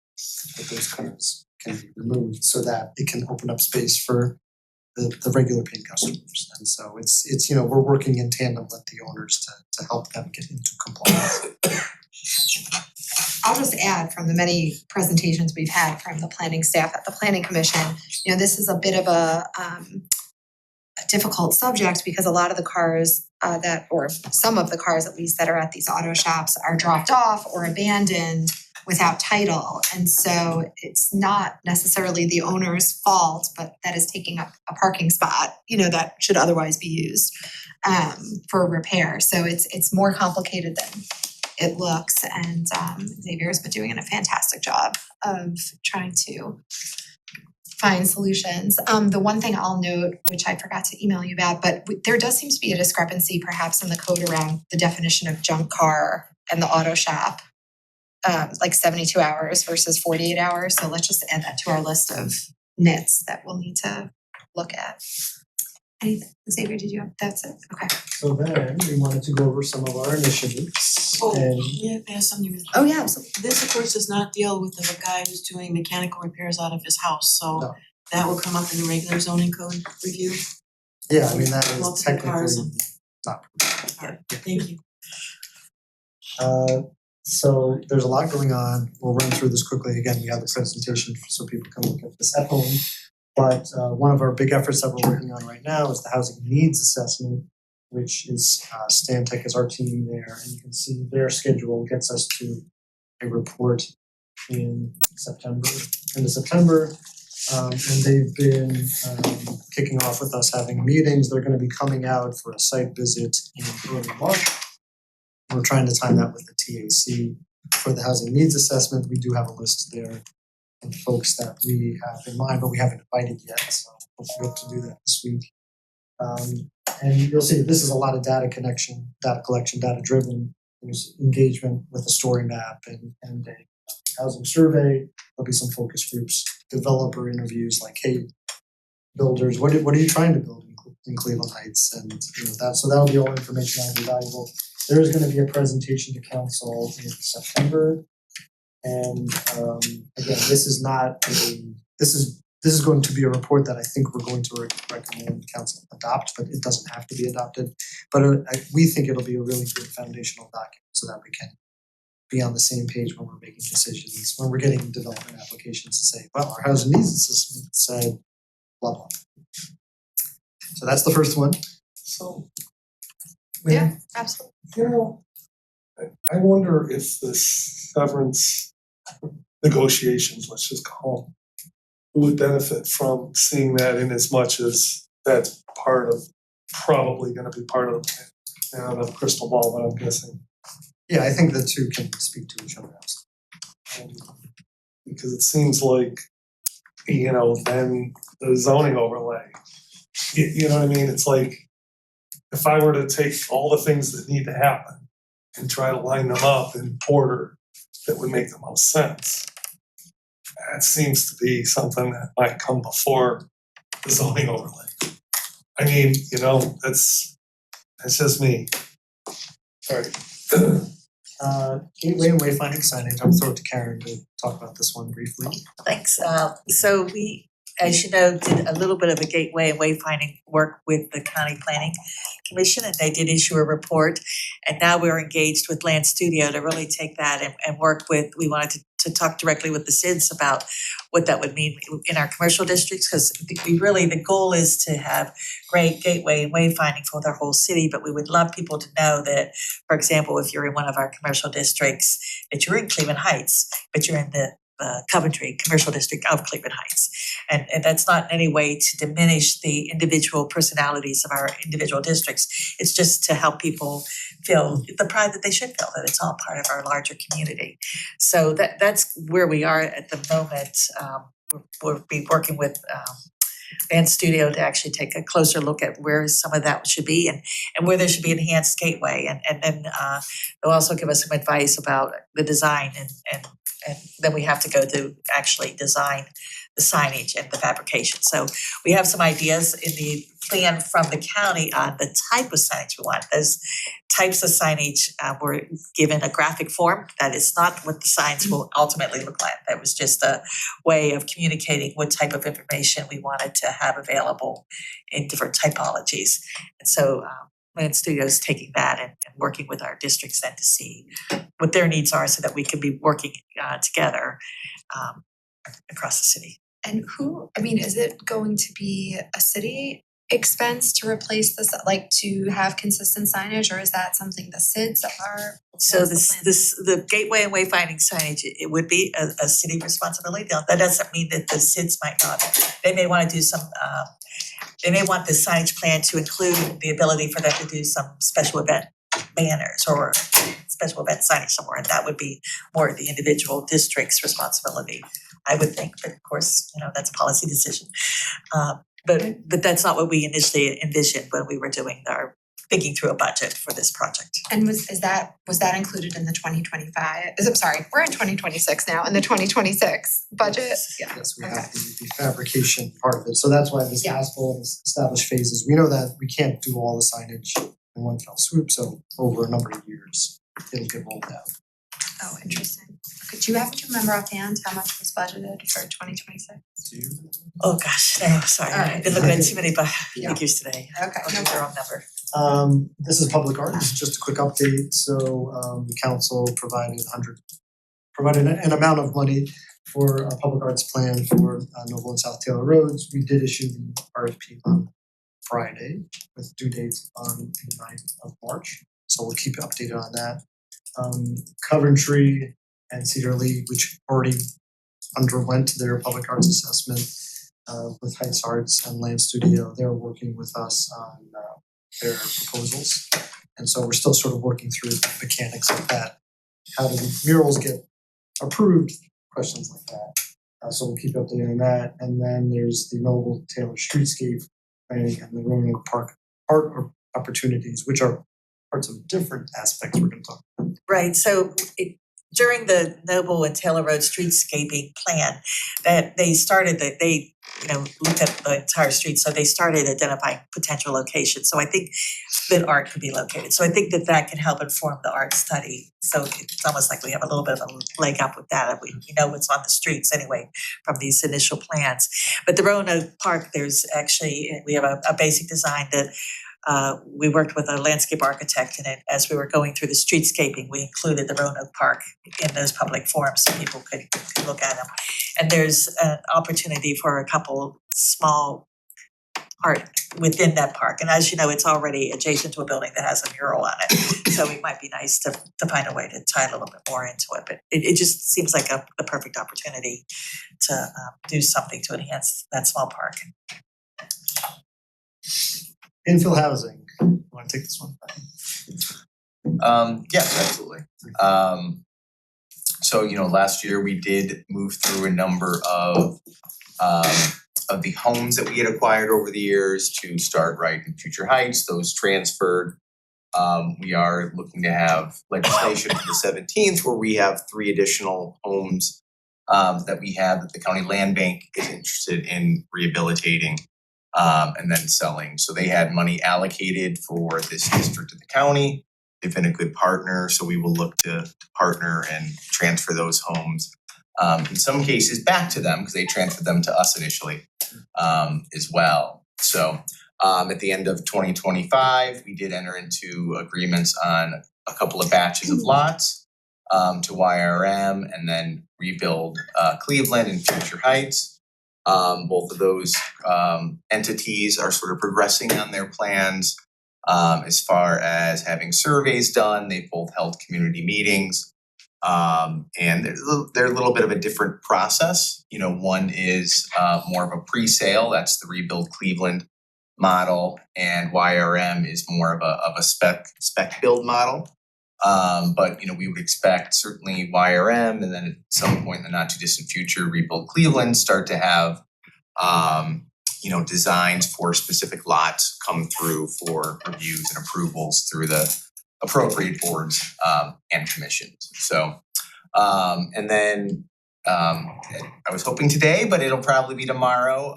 [SPEAKER 2] that those cars can be removed so that it can open up space for the regular paying customers. And so it's we're working in tandem with the owners to help them get into compliance.
[SPEAKER 1] I'll just add from the many presentations we've had from the planning staff at the planning commission, this is a bit of a difficult subject because a lot of the cars or some of the cars at least that are at these auto shops are dropped off or abandoned without title. And so it's not necessarily the owner's fault, but that is taking up a parking spot, that should otherwise be used for repair. So it's more complicated than it looks, and Xavier's been doing a fantastic job of trying to find solutions. The one thing I'll note, which I forgot to email you about, but there does seem to be a discrepancy perhaps in the code around the definition of junk car and the auto shop, like 72 hours versus 48 hours. So let's just add that to our list of nits that we'll need to look at. Anything, Xavier, did you have, that's it, okay.
[SPEAKER 2] So then we wanted to go over some of our initiatives and
[SPEAKER 6] Yeah, there's something really.
[SPEAKER 1] Oh, yeah, absolutely.
[SPEAKER 6] This, of course, does not deal with the guy who's doing mechanical repairs out of his house, so
[SPEAKER 2] No.
[SPEAKER 6] that will come up in the regular zoning code review.
[SPEAKER 2] yeah, I mean, that is
[SPEAKER 6] Multiple
[SPEAKER 2] technically
[SPEAKER 6] cars.
[SPEAKER 2] not.
[SPEAKER 6] Alright, thank you.
[SPEAKER 2] So there's a lot going on. We'll run through this quickly. Again, we have the presentation so people can look at this at home. But one of our big efforts that we're working on right now is the housing needs assessment, which is Stantec is our team there. And you can see their schedule gets us to a report in September, end of September. And they've been kicking off with us having meetings. They're going to be coming out for a site visit in early March. We're trying to time that with the TAC for the housing needs assessment. We do have a list there of folks that we have in mind, but we haven't invited yet, so hopefully we'll have to do that this week. And you'll see this is a lot of data collection, data driven. There's engagement with the story map and a housing survey. There'll be some focus groups, developer interviews like, hey, builders, what are you trying to build in Cleveland Heights? And that, so that'll be all information that'll be valuable. There is going to be a presentation to council in September. And again, this is going to be a report that I think we're going to recommend council adopt, but it doesn't have to be adopted. But we think it'll be a really good foundational document so that we can be on the same page when we're making decisions, when we're getting development applications to say, well, our housing needs assessment said blah blah. So that's the first one.
[SPEAKER 3] So,
[SPEAKER 1] Yeah, absolutely.
[SPEAKER 3] I wonder if the severance negotiations, let's just call them, would benefit from seeing that in as much as that's probably gonna be part of, I don't have a crystal ball, but I'm guessing.
[SPEAKER 2] Yeah, I think the two can speak to each other.
[SPEAKER 3] Because it seems like, then the zoning overlay, you know what I mean? It's like, if I were to take all the things that need to happen and try to line them up in order that would make the most sense. That seems to be something that might come before the zoning overlay. I mean, you know, that's just me. Sorry.
[SPEAKER 2] Gateway and wayfinding signage, I'll throw it to Karen to talk about this one briefly.
[SPEAKER 10] Thanks. So we, as you know, did a little bit of a gateway and wayfinding work with the County Planning Commission, and they did issue a report. And now we're engaged with Land Studio to really take that and work with, we wanted to talk directly with the CIDS about what that would mean in our commercial districts, because we really, the goal is to have great gateway and wayfinding for their whole city, but we would love people to know that, for example, if you're in one of our commercial districts, that you're in Cleveland Heights, but you're in the Coventry Commercial District of Cleveland Heights. And that's not in any way to diminish the individual personalities of our individual districts. It's just to help people feel the pride that they should feel, that it's all part of our larger community. So that's where we are at the moment. We'll be working with Land Studio to actually take a closer look at where some of that should be and where there should be enhanced gateway. And then they'll also give us some advice about the design and then we have to go to actually design the signage and the fabrication. So we have some ideas in the plan from the county on the type of signage we want. Those types of signage were given a graphic form. That is not what the signs will ultimately look like. That was just a way of communicating what type of information we wanted to have available in different typologies. And so Land Studio is taking that and working with our districts then to see what their needs are so that we can be working together across the city.
[SPEAKER 1] And is it going to be a city expense to replace this, like to have consistent signage, or is that something the CIDS are?
[SPEAKER 10] So the gateway and wayfinding signage, it would be a city responsibility. Now, that doesn't mean that the CIDS might not. They may want to do some, they may want the signage plan to include the ability for them to do some special event banners or special event signage somewhere, and that would be more the individual district's responsibility, I would think, but of course, you know, that's a policy decision. But that's not what we initially envisioned when we were doing our thinking through a budget for this project.
[SPEAKER 1] And was that included in the 2025? Sorry, we're in 2026 now, in the 2026 budget? Yeah.
[SPEAKER 2] Yes, we have the fabrication part of it, so that's why this
[SPEAKER 1] Yeah.
[SPEAKER 2] last bullet is established phases. We know that we can't do all the signage in one fell swoop, so over a number of years, it'll get rolled out.
[SPEAKER 1] Oh, interesting. Okay, do you remember offhand how much was budgeted for 2026?
[SPEAKER 2] Do you?
[SPEAKER 10] Oh, gosh, no, sorry,
[SPEAKER 1] All right.
[SPEAKER 10] I've been looking at too many
[SPEAKER 1] Yeah.
[SPEAKER 10] figures today.
[SPEAKER 1] Okay,
[SPEAKER 10] I'll
[SPEAKER 1] no
[SPEAKER 10] give the wrong number.
[SPEAKER 2] This is public arts, just a quick update, so the council provided an amount of money for a public arts plan for Noble and South Taylor Roads. We did issue the RFP on Friday with due dates on the 9th of March, so we'll keep you updated on that. Coventry and Cedar Lee, which already underwent their public arts assessment with Heights Arts and Land Studio, they're working with us on their proposals. And so we're still sort of working through the mechanics of that. How do murals get approved, questions like that. So we'll keep you updated on that. And then there's the Noble Taylor Streetscape planning and the Roanoke Park art opportunities, which are parts of different aspects we're gonna talk about.
[SPEAKER 10] Right, so during the Noble and Taylor Road streetscaping plan, that they looked at the entire street, so they started identifying potential locations. So I think that art could be located. So I think that can help inform the art study. So it's almost like we have a little bit of a leg up with that. We know what's on the streets anyway from these initial plans. But the Roanoke Park, we have a basic design that we worked with a landscape architect, and as we were going through the streetscaping, we included the Roanoke Park in those public forums so people could look at them. And there's an opportunity for a couple small art within that park. And as you know, it's already adjacent to a building that has a mural on it. So it might be nice to find a way to tie a little bit more into it. But it just seems like the perfect opportunity to do something to enhance that small park.
[SPEAKER 2] Infill housing, you wanna take this one?
[SPEAKER 11] Yes, absolutely. So, last year we did move through a number of the homes that we had acquired over the years to start right in Future Heights. Those transferred we are looking to have legislation for the 17th where we have 3 additional homes that we have that the county land bank is interested in rehabilitating and then selling. So they had money allocated for this district of the county. They've been a good partner, so we will look to partner and transfer those homes. In some cases back to them because they transferred them to us initially as well. So at the end of 2025, we did enter into agreements on a couple of batches of lots to YRM and then Rebuild Cleveland and Future Heights. Both of those entities are sort of progressing on their plans as far as having surveys done. They've both held community meetings. And they're a little bit of a different process. You know, one is more of a pre-sale, that's the Rebuild Cleveland model, and YRM is more of a spec build model. But you know, we would expect certainly YRM and then at some point in the not too distant future, Rebuild Cleveland start to have you know, designs for specific lots come through for reviews and approvals through the appropriate boards and commissions. So and then I was hoping today, but it'll probably be tomorrow,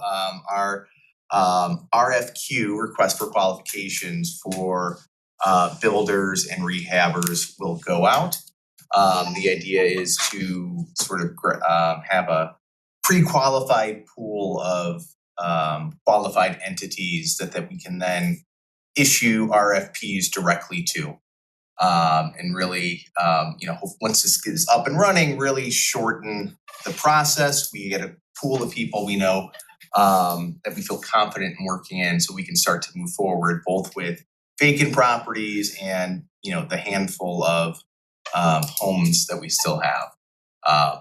[SPEAKER 11] our RFQ, request for qualifications for builders and rehabbers will go out. The idea is to sort of have a pre-qualified pool of qualified entities that we can then issue RFPs directly to. And really, you know, once this is up and running, really shorten the process. We get a pool of people we know that we feel confident in working in, so we can start to move forward both with vacant properties and, you know, the handful of homes that we still have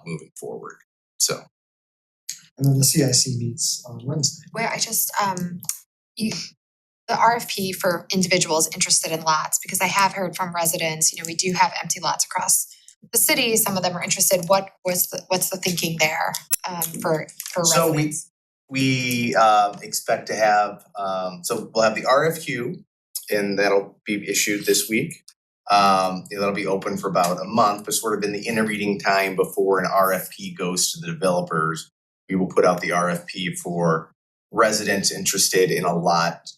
[SPEAKER 11] moving forward. So.
[SPEAKER 2] And then the CIC meets on Wednesday.
[SPEAKER 1] Where I just, the RFP for individuals interested in lots, because I have heard from residents, you know, we do have empty lots across the city, some of them are interested. What's the thinking there for
[SPEAKER 11] So
[SPEAKER 1] residents?
[SPEAKER 11] we expect to have, so we'll have the RFQ and that'll be issued this week. That'll be open for about a month, but sort of in the intervening time before an RFP goes to the developers, we will put out the RFP for residents interested in a lot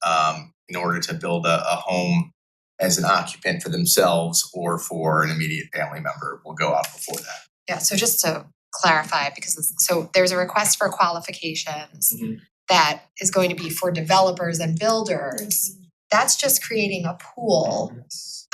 [SPEAKER 11] in order to build a home as an occupant for themselves or for an immediate family member. Will go out before that.
[SPEAKER 1] Yeah, so just to clarify, because so there's a request for qualifications that is going to be for developers and builders. That's just creating a pool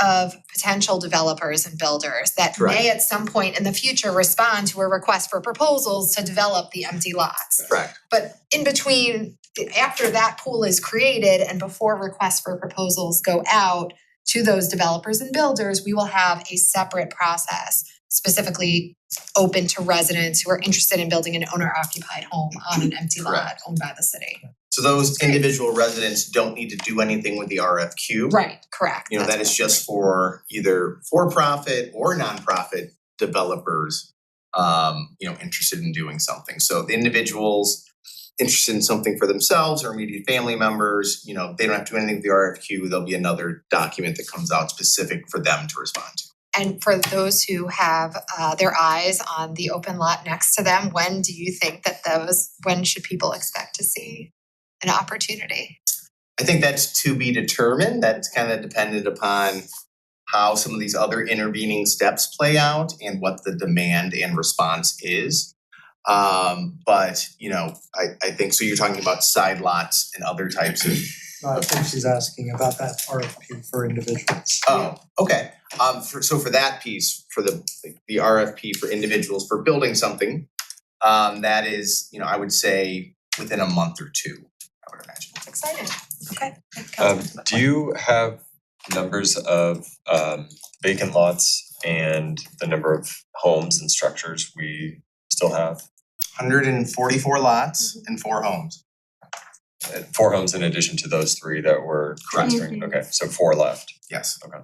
[SPEAKER 1] of potential developers and builders that
[SPEAKER 11] Correct.
[SPEAKER 1] may at some point in the future respond to a request for proposals to develop the empty lots.
[SPEAKER 11] Correct.
[SPEAKER 1] But in between, after that pool is created and before requests for proposals go out to those developers and builders, we will have a separate process specifically open to residents who are interested in building an owner-occupied home on an empty lot
[SPEAKER 11] Correct.
[SPEAKER 1] owned by the city.
[SPEAKER 11] So those individual residents don't need to do anything with the RFQ.
[SPEAKER 1] Right, correct.
[SPEAKER 11] You know,
[SPEAKER 1] That's
[SPEAKER 11] that is
[SPEAKER 1] correct.
[SPEAKER 11] just for either for-profit or nonprofit developers, you know, interested in doing something. So the individuals interested in something for themselves or immediate family members, you know, they don't have to do anything with the RFQ. There'll be another document that comes out specific for them to respond to.
[SPEAKER 1] And for those who have their eyes on the open lot next to them, when do you think that when should people expect to see an opportunity?
[SPEAKER 11] I think that's to be determined. That's kind of dependent upon how some of these other intervening steps play out and what the demand and response is. But, you know, I think, so you're talking about side lots and other types of.
[SPEAKER 2] I think she's asking about that RFP for individuals.
[SPEAKER 11] Oh, okay. So for that piece, for the RFP for individuals for building something, that is, you know, I would say within a month or two, I would imagine.
[SPEAKER 1] That's exciting. Okay.
[SPEAKER 7] Do you have numbers of vacant lots and the number of homes and structures we still have?
[SPEAKER 11] 144 lots and 4 homes.
[SPEAKER 7] 4 homes in addition to those 3 that were transferring, okay, so 4 left.
[SPEAKER 11] Yes.
[SPEAKER 7] Okay.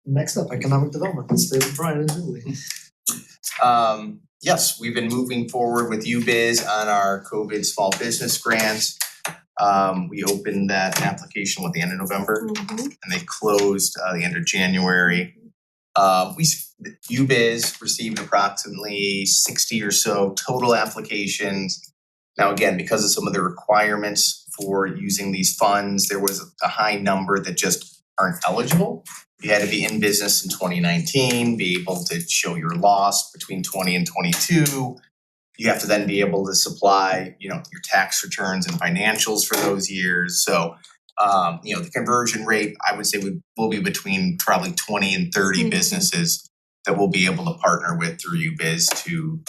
[SPEAKER 2] Next up, economic development, let's stay with Brian and Julie.
[SPEAKER 11] Yes, we've been moving forward with UBiz on our COVID small business grants. We opened that application at the end of November and they closed the end of January. UBiz received approximately 60 or so total applications. Now, again, because of some of the requirements for using these funds, there was a high number that just aren't eligible. You had to be in business in 2019, be able to show your loss between 20 and 22. You have to then be able to supply, your tax returns and financials for those years. So, the conversion rate, I would say will be between probably 20 and 30 businesses that we'll be able to partner with through UBiz to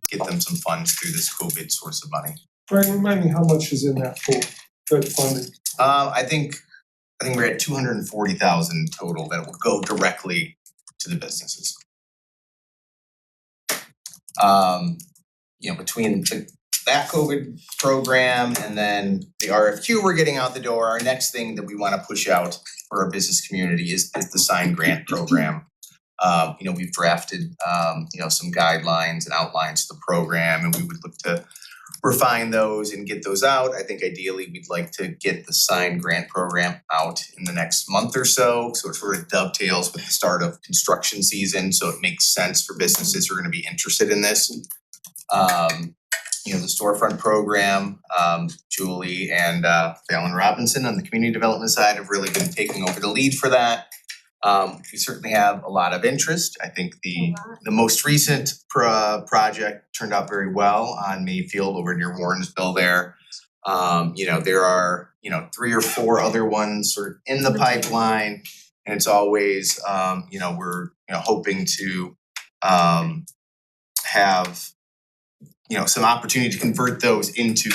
[SPEAKER 11] get them some funds through this COVID source of money.
[SPEAKER 3] Brian, remind me how much is in that pool, that funding?
[SPEAKER 11] I think we're at 240,000 total that will go directly to the businesses. Between that COVID program and then the RFQ we're getting out the door, our next thing that we wanna push out for our business community is the sign grant program. We've drafted some guidelines and outlines to the program, and we would look to refine those and get those out. I think ideally we'd like to get the sign grant program out in the next month or so. So it sort of dovetails with the start of construction season, so it makes sense for businesses who are gonna be interested in this. The storefront program, Julie and Fallon Robinson on the community development side have really been taking over the lead for that. We certainly have a lot of interest. I think the most recent project turned out very well on Mayfield over near Warrensville there. There are, 3 or 4 other ones sort of in the pipeline. And it's always, we're, hoping to have some opportunity to convert those into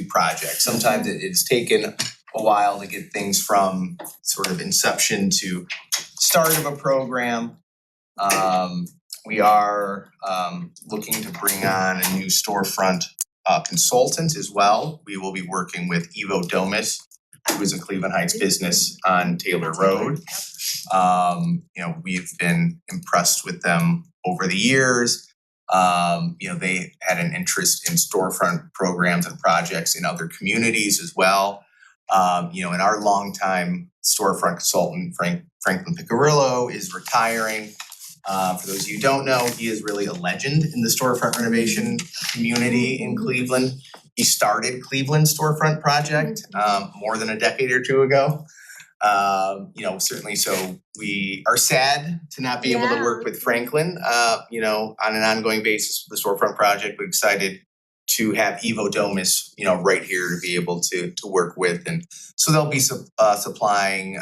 [SPEAKER 11] projects. Sometimes it's taken a while to get things from sort of inception to start of a program. We are looking to bring on a new storefront consultant as well. We will be working with Evo Domus, who is a Cleveland Heights business on Taylor Road. We've been impressed with them over the years. They had an interest in storefront programs and projects in other communities as well. And our longtime storefront consultant, Franklin Piccirillo, is retiring. For those of you who don't know, he is really a legend in the storefront renovation community in Cleveland. He started Cleveland Storefront Project more than a decade or two ago. Certainly, so we are sad to not be able to work with Franklin, on an ongoing basis with the storefront project, but excited to have Evo Domus, right here to be able to work with. And so they'll be supplying,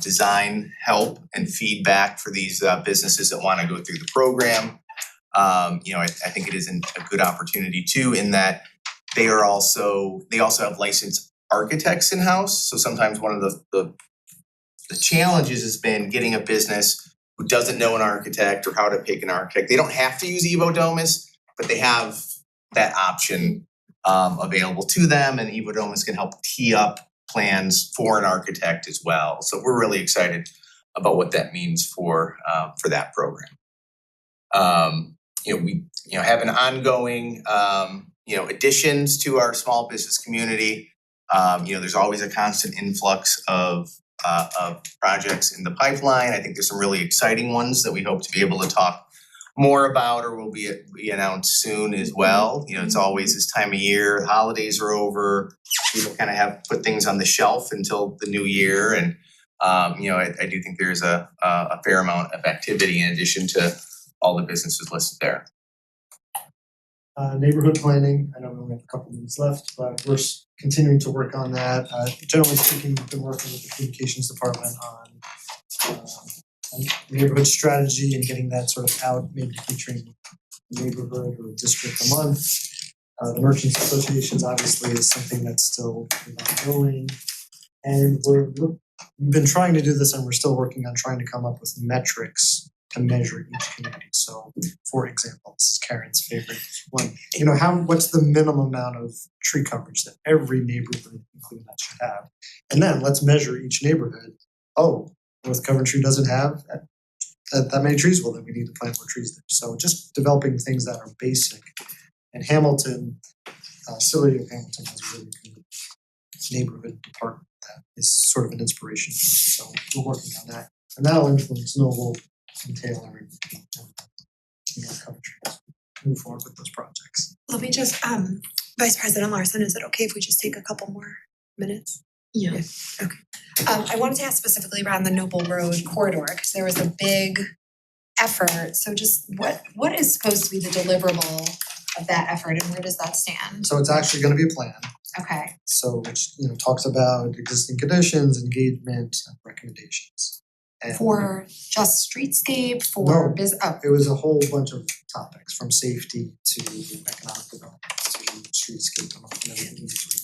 [SPEAKER 11] design help and feedback for these businesses that wanna go through the program. I think it is a good opportunity too, in that they also have licensed architects in-house. So sometimes one of the challenges has been getting a business who doesn't know an architect or how to pick an architect. They don't have to use Evo Domus, but they have that option available to them, and Evo Domus can help tee up plans for an architect as well. So we're really excited about what that means for that program. We have an ongoing additions to our small business community. There's always a constant influx of projects in the pipeline. I think there's some really exciting ones that we hope to be able to talk more about or will be announced soon as well. It's always this time of year, the holidays are over, people kind of have put things on the shelf until the new year. And I do think there's a fair amount of activity in addition to all the businesses listed there.
[SPEAKER 2] Neighborhood planning, I know we only have a couple minutes left, but we're continuing to work on that. Generally speaking, we've been working with the communications department on neighborhood strategy and getting that sort of out, maybe featuring a neighborhood or a district a month. The Merchants Associations obviously is something that's still ongoing. And we've been trying to do this, and we're still working on trying to come up with metrics to measure each community. So, for example, this is Karen's favorite one. What's the minimum amount of tree coverage that every neighborhood, including that, should have? And then let's measure each neighborhood. Oh, North Coventry doesn't have that many trees. Well, then we need to plant more trees there. So, just developing things that are basic. And Hamilton, City of Hamilton has a really good neighborhood department that is sort of an inspiration for us, so we're working on that. And that'll influence Noble and Taylor and North Country as we move forward with those projects.
[SPEAKER 9] Let me just, Vice President Larson, is it okay if we just take a couple more minutes?
[SPEAKER 6] Yeah.
[SPEAKER 9] I wanted to ask specifically around the Noble Road corridor, because there was a big effort, so just what is supposed to be the deliverable of that effort and where does that stand?
[SPEAKER 2] So it's actually gonna be a plan,
[SPEAKER 9] Okay,
[SPEAKER 2] so which, talks about existing conditions, engagement, and recommendations. And
[SPEAKER 9] for just streetscape, for
[SPEAKER 2] No.
[SPEAKER 9] oh,
[SPEAKER 2] it was a whole bunch of topics, from safety to economic development to streetscape and everything in between.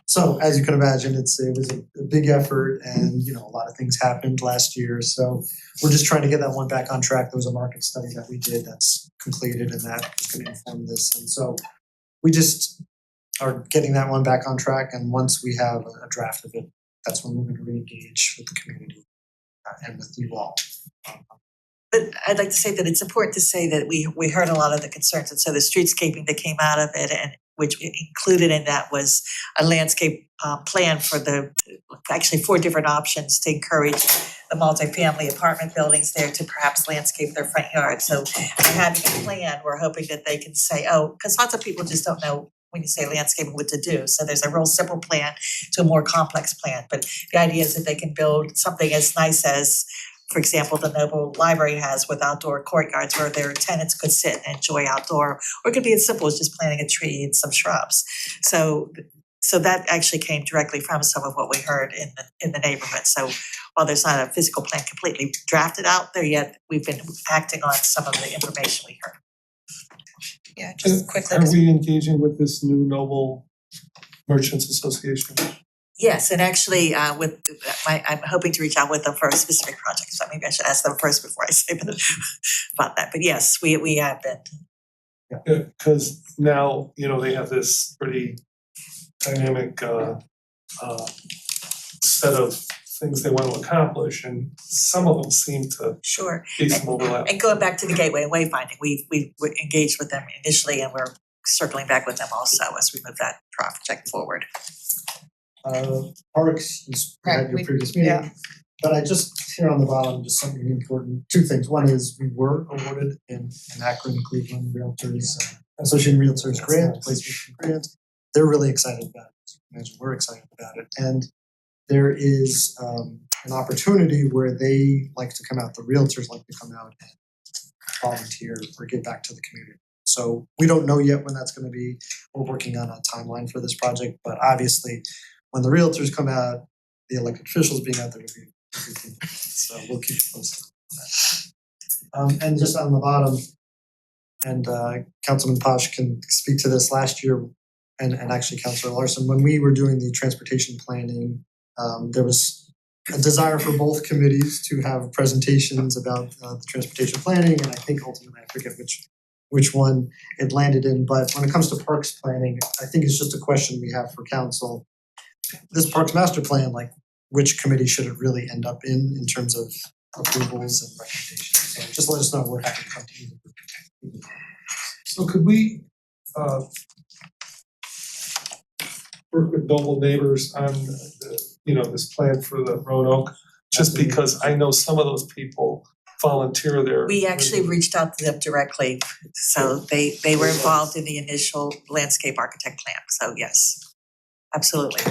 [SPEAKER 2] So as you can imagine, it was a big effort and, a lot of things happened last year. So we're just trying to get that one back on track. There was a market study that we did that's completed and that is gonna inform this. And so we just are getting that one back on track. And once we have a draft of it, that's when we're gonna re-engage with the community and with you all.
[SPEAKER 10] But I'd like to say that it's important to say that we heard a lot of the concerns, and so the streetscaping that came out of it, and which included in that was a landscape plan for actually 4 different options to encourage the multifamily apartment buildings there to perhaps landscape their front yard. So by having a plan, we're hoping that they can say, because lots of people just don't know when you say landscaping what to do. So there's a real simple plan to a more complex plan. But the idea is that they can build something as nice as, for example, the Noble Library has with outdoor courtyards where their tenants could sit and enjoy outdoor, or it could be as simple as just planting a tree and some shrubs. So that actually came directly from some of what we heard in the neighborhood. So while there's not a physical plan completely drafted out there yet, we've been acting on some of the information we heard.
[SPEAKER 9] yeah, just quickly.
[SPEAKER 3] Are we engaging with this new Noble Merchants Association?
[SPEAKER 10] Yes, and actually, I'm hoping to reach out with them for a specific project, so maybe I should ask them first before I say about that. But yes, we have been.
[SPEAKER 3] Yeah, because now, they have this pretty dynamic set of things they want to accomplish, and some of them seem to
[SPEAKER 10] Sure.
[SPEAKER 3] be some overlap.
[SPEAKER 10] And going back to the gateway and wayfinding, we engaged with them initially, and we're circling back with them also as we move that project forward.
[SPEAKER 2] Parks, you had your previous meeting.
[SPEAKER 9] yeah.
[SPEAKER 2] But I just, here on the bottom, just something important, 2 things. One is we were awarded an Akron Cleveland Realtors, Associated Realtors grant, placement grant. They're really excited about it. Imagine we're excited about it. And there is an opportunity where they like to come out, the realtors like to come out and volunteer or give back to the community. So we don't know yet when that's gonna be. We're working on a timeline for this project, but obviously when the realtors come out, the elected officials being out there will be a good thing. So we'll keep you posted on that. And just on the bottom, and Councilman Posh can speak to this last year, and actually Councilor Larson, when we were doing the transportation planning, there was a desire for both committees to have presentations about the transportation planning, and I think ultimately, I forget which one it landed in, but when it comes to parks planning, I think it's just a question we have for council. This parks master plan, like which committee should it really end up in terms of approvals and recommendations? So just let us know, we're happy to come to you.
[SPEAKER 3] So could we work with Noble Neighbors on this plan for the Roanoke? Just because I know some of those people volunteer there.
[SPEAKER 10] We actually reached out to them directly, so they were involved in the initial landscape architect plan, so yes, absolutely.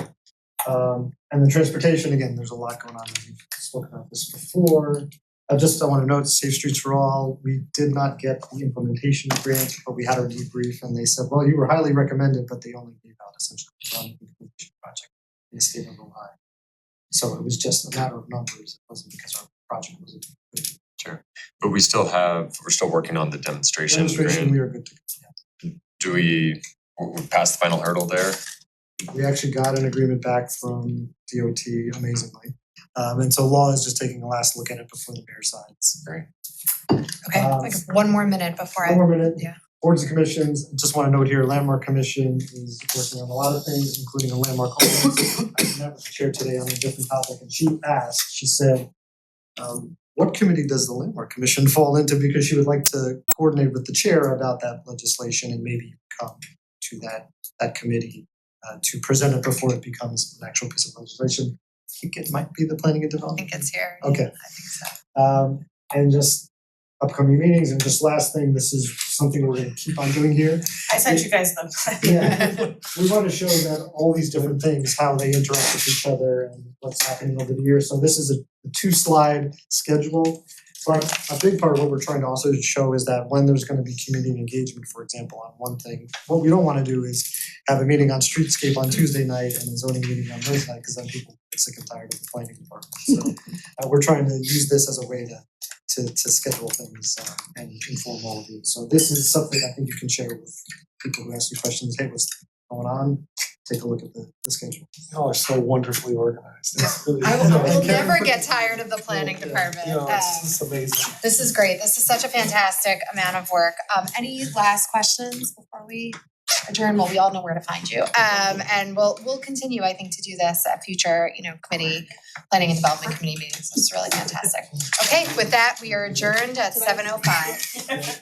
[SPEAKER 2] And the transportation, again, there's a lot going on, we've spoken about this before. I wanna note, Safe Streets for All, we did not get the implementation grant, but we had our debrief and they said, well, you were highly recommended, but they only gave out essentially one implementation project in the state of Ohio. So it was just a matter of numbers, it wasn't because our project wasn't good.
[SPEAKER 7] Sure. But we're still working on the demonstration
[SPEAKER 2] Demonstration,
[SPEAKER 7] grant.
[SPEAKER 2] we are good to go.
[SPEAKER 7] Do we pass the final hurdle there?
[SPEAKER 2] We actually got an agreement back from DOT, amazingly. And so law is just taking a last look at it before the mayor signs.
[SPEAKER 7] Great.
[SPEAKER 9] Okay, like 1 more minute before
[SPEAKER 2] One more minute.
[SPEAKER 9] Yeah.
[SPEAKER 2] Boards and commissions, just wanna note here, Landmark Commission is working on a lot of things, including a landmark ordinance. I met with the chair today on a different topic and she said, what committee does the Landmark Commission fall into? Because she would like to coordinate with the chair about that legislation and maybe come to that committee to present it before it becomes an actual piece of legislation. I think it might be the planning and
[SPEAKER 1] I
[SPEAKER 2] development.
[SPEAKER 1] think it's here.
[SPEAKER 2] Okay.
[SPEAKER 1] I think so.
[SPEAKER 2] And just upcoming meetings, and just last thing, this is something we're gonna keep on doing here.
[SPEAKER 6] I sent you guys the.
[SPEAKER 2] Yeah, we wanna show that all these different things, how they interact with each other and what's happening over the year. So this is a 2-slide schedule. But a big part of what we're trying to also show is that when there's gonna be community engagement, for example, on one thing, what we don't wanna do is have a meeting on streetscape on Tuesday night and a zoning meeting on Wednesday night, cause then people get sick and tired of the planning department. So we're trying to use this as a way to schedule things and inform all of you. So this is something I think you can share with people who ask you questions, hey, what's going on? Take a look at the schedule.
[SPEAKER 3] Y'all are so wonderfully organized. It's really-
[SPEAKER 1] I
[SPEAKER 3] you know,
[SPEAKER 1] will
[SPEAKER 3] and
[SPEAKER 1] never
[SPEAKER 3] Karen
[SPEAKER 1] get
[SPEAKER 3] put-
[SPEAKER 1] tired of the planning
[SPEAKER 3] Yeah,
[SPEAKER 1] department.
[SPEAKER 3] You know, it's just amazing.
[SPEAKER 1] This is great. This is such a fantastic amount of work. Any last questions before we adjourn? Well, we all know where to find you. And we'll continue, I think, to do this at future, committee, planning and development committee meetings. It's really fantastic. Okay, with that, we are adjourned at 7:05.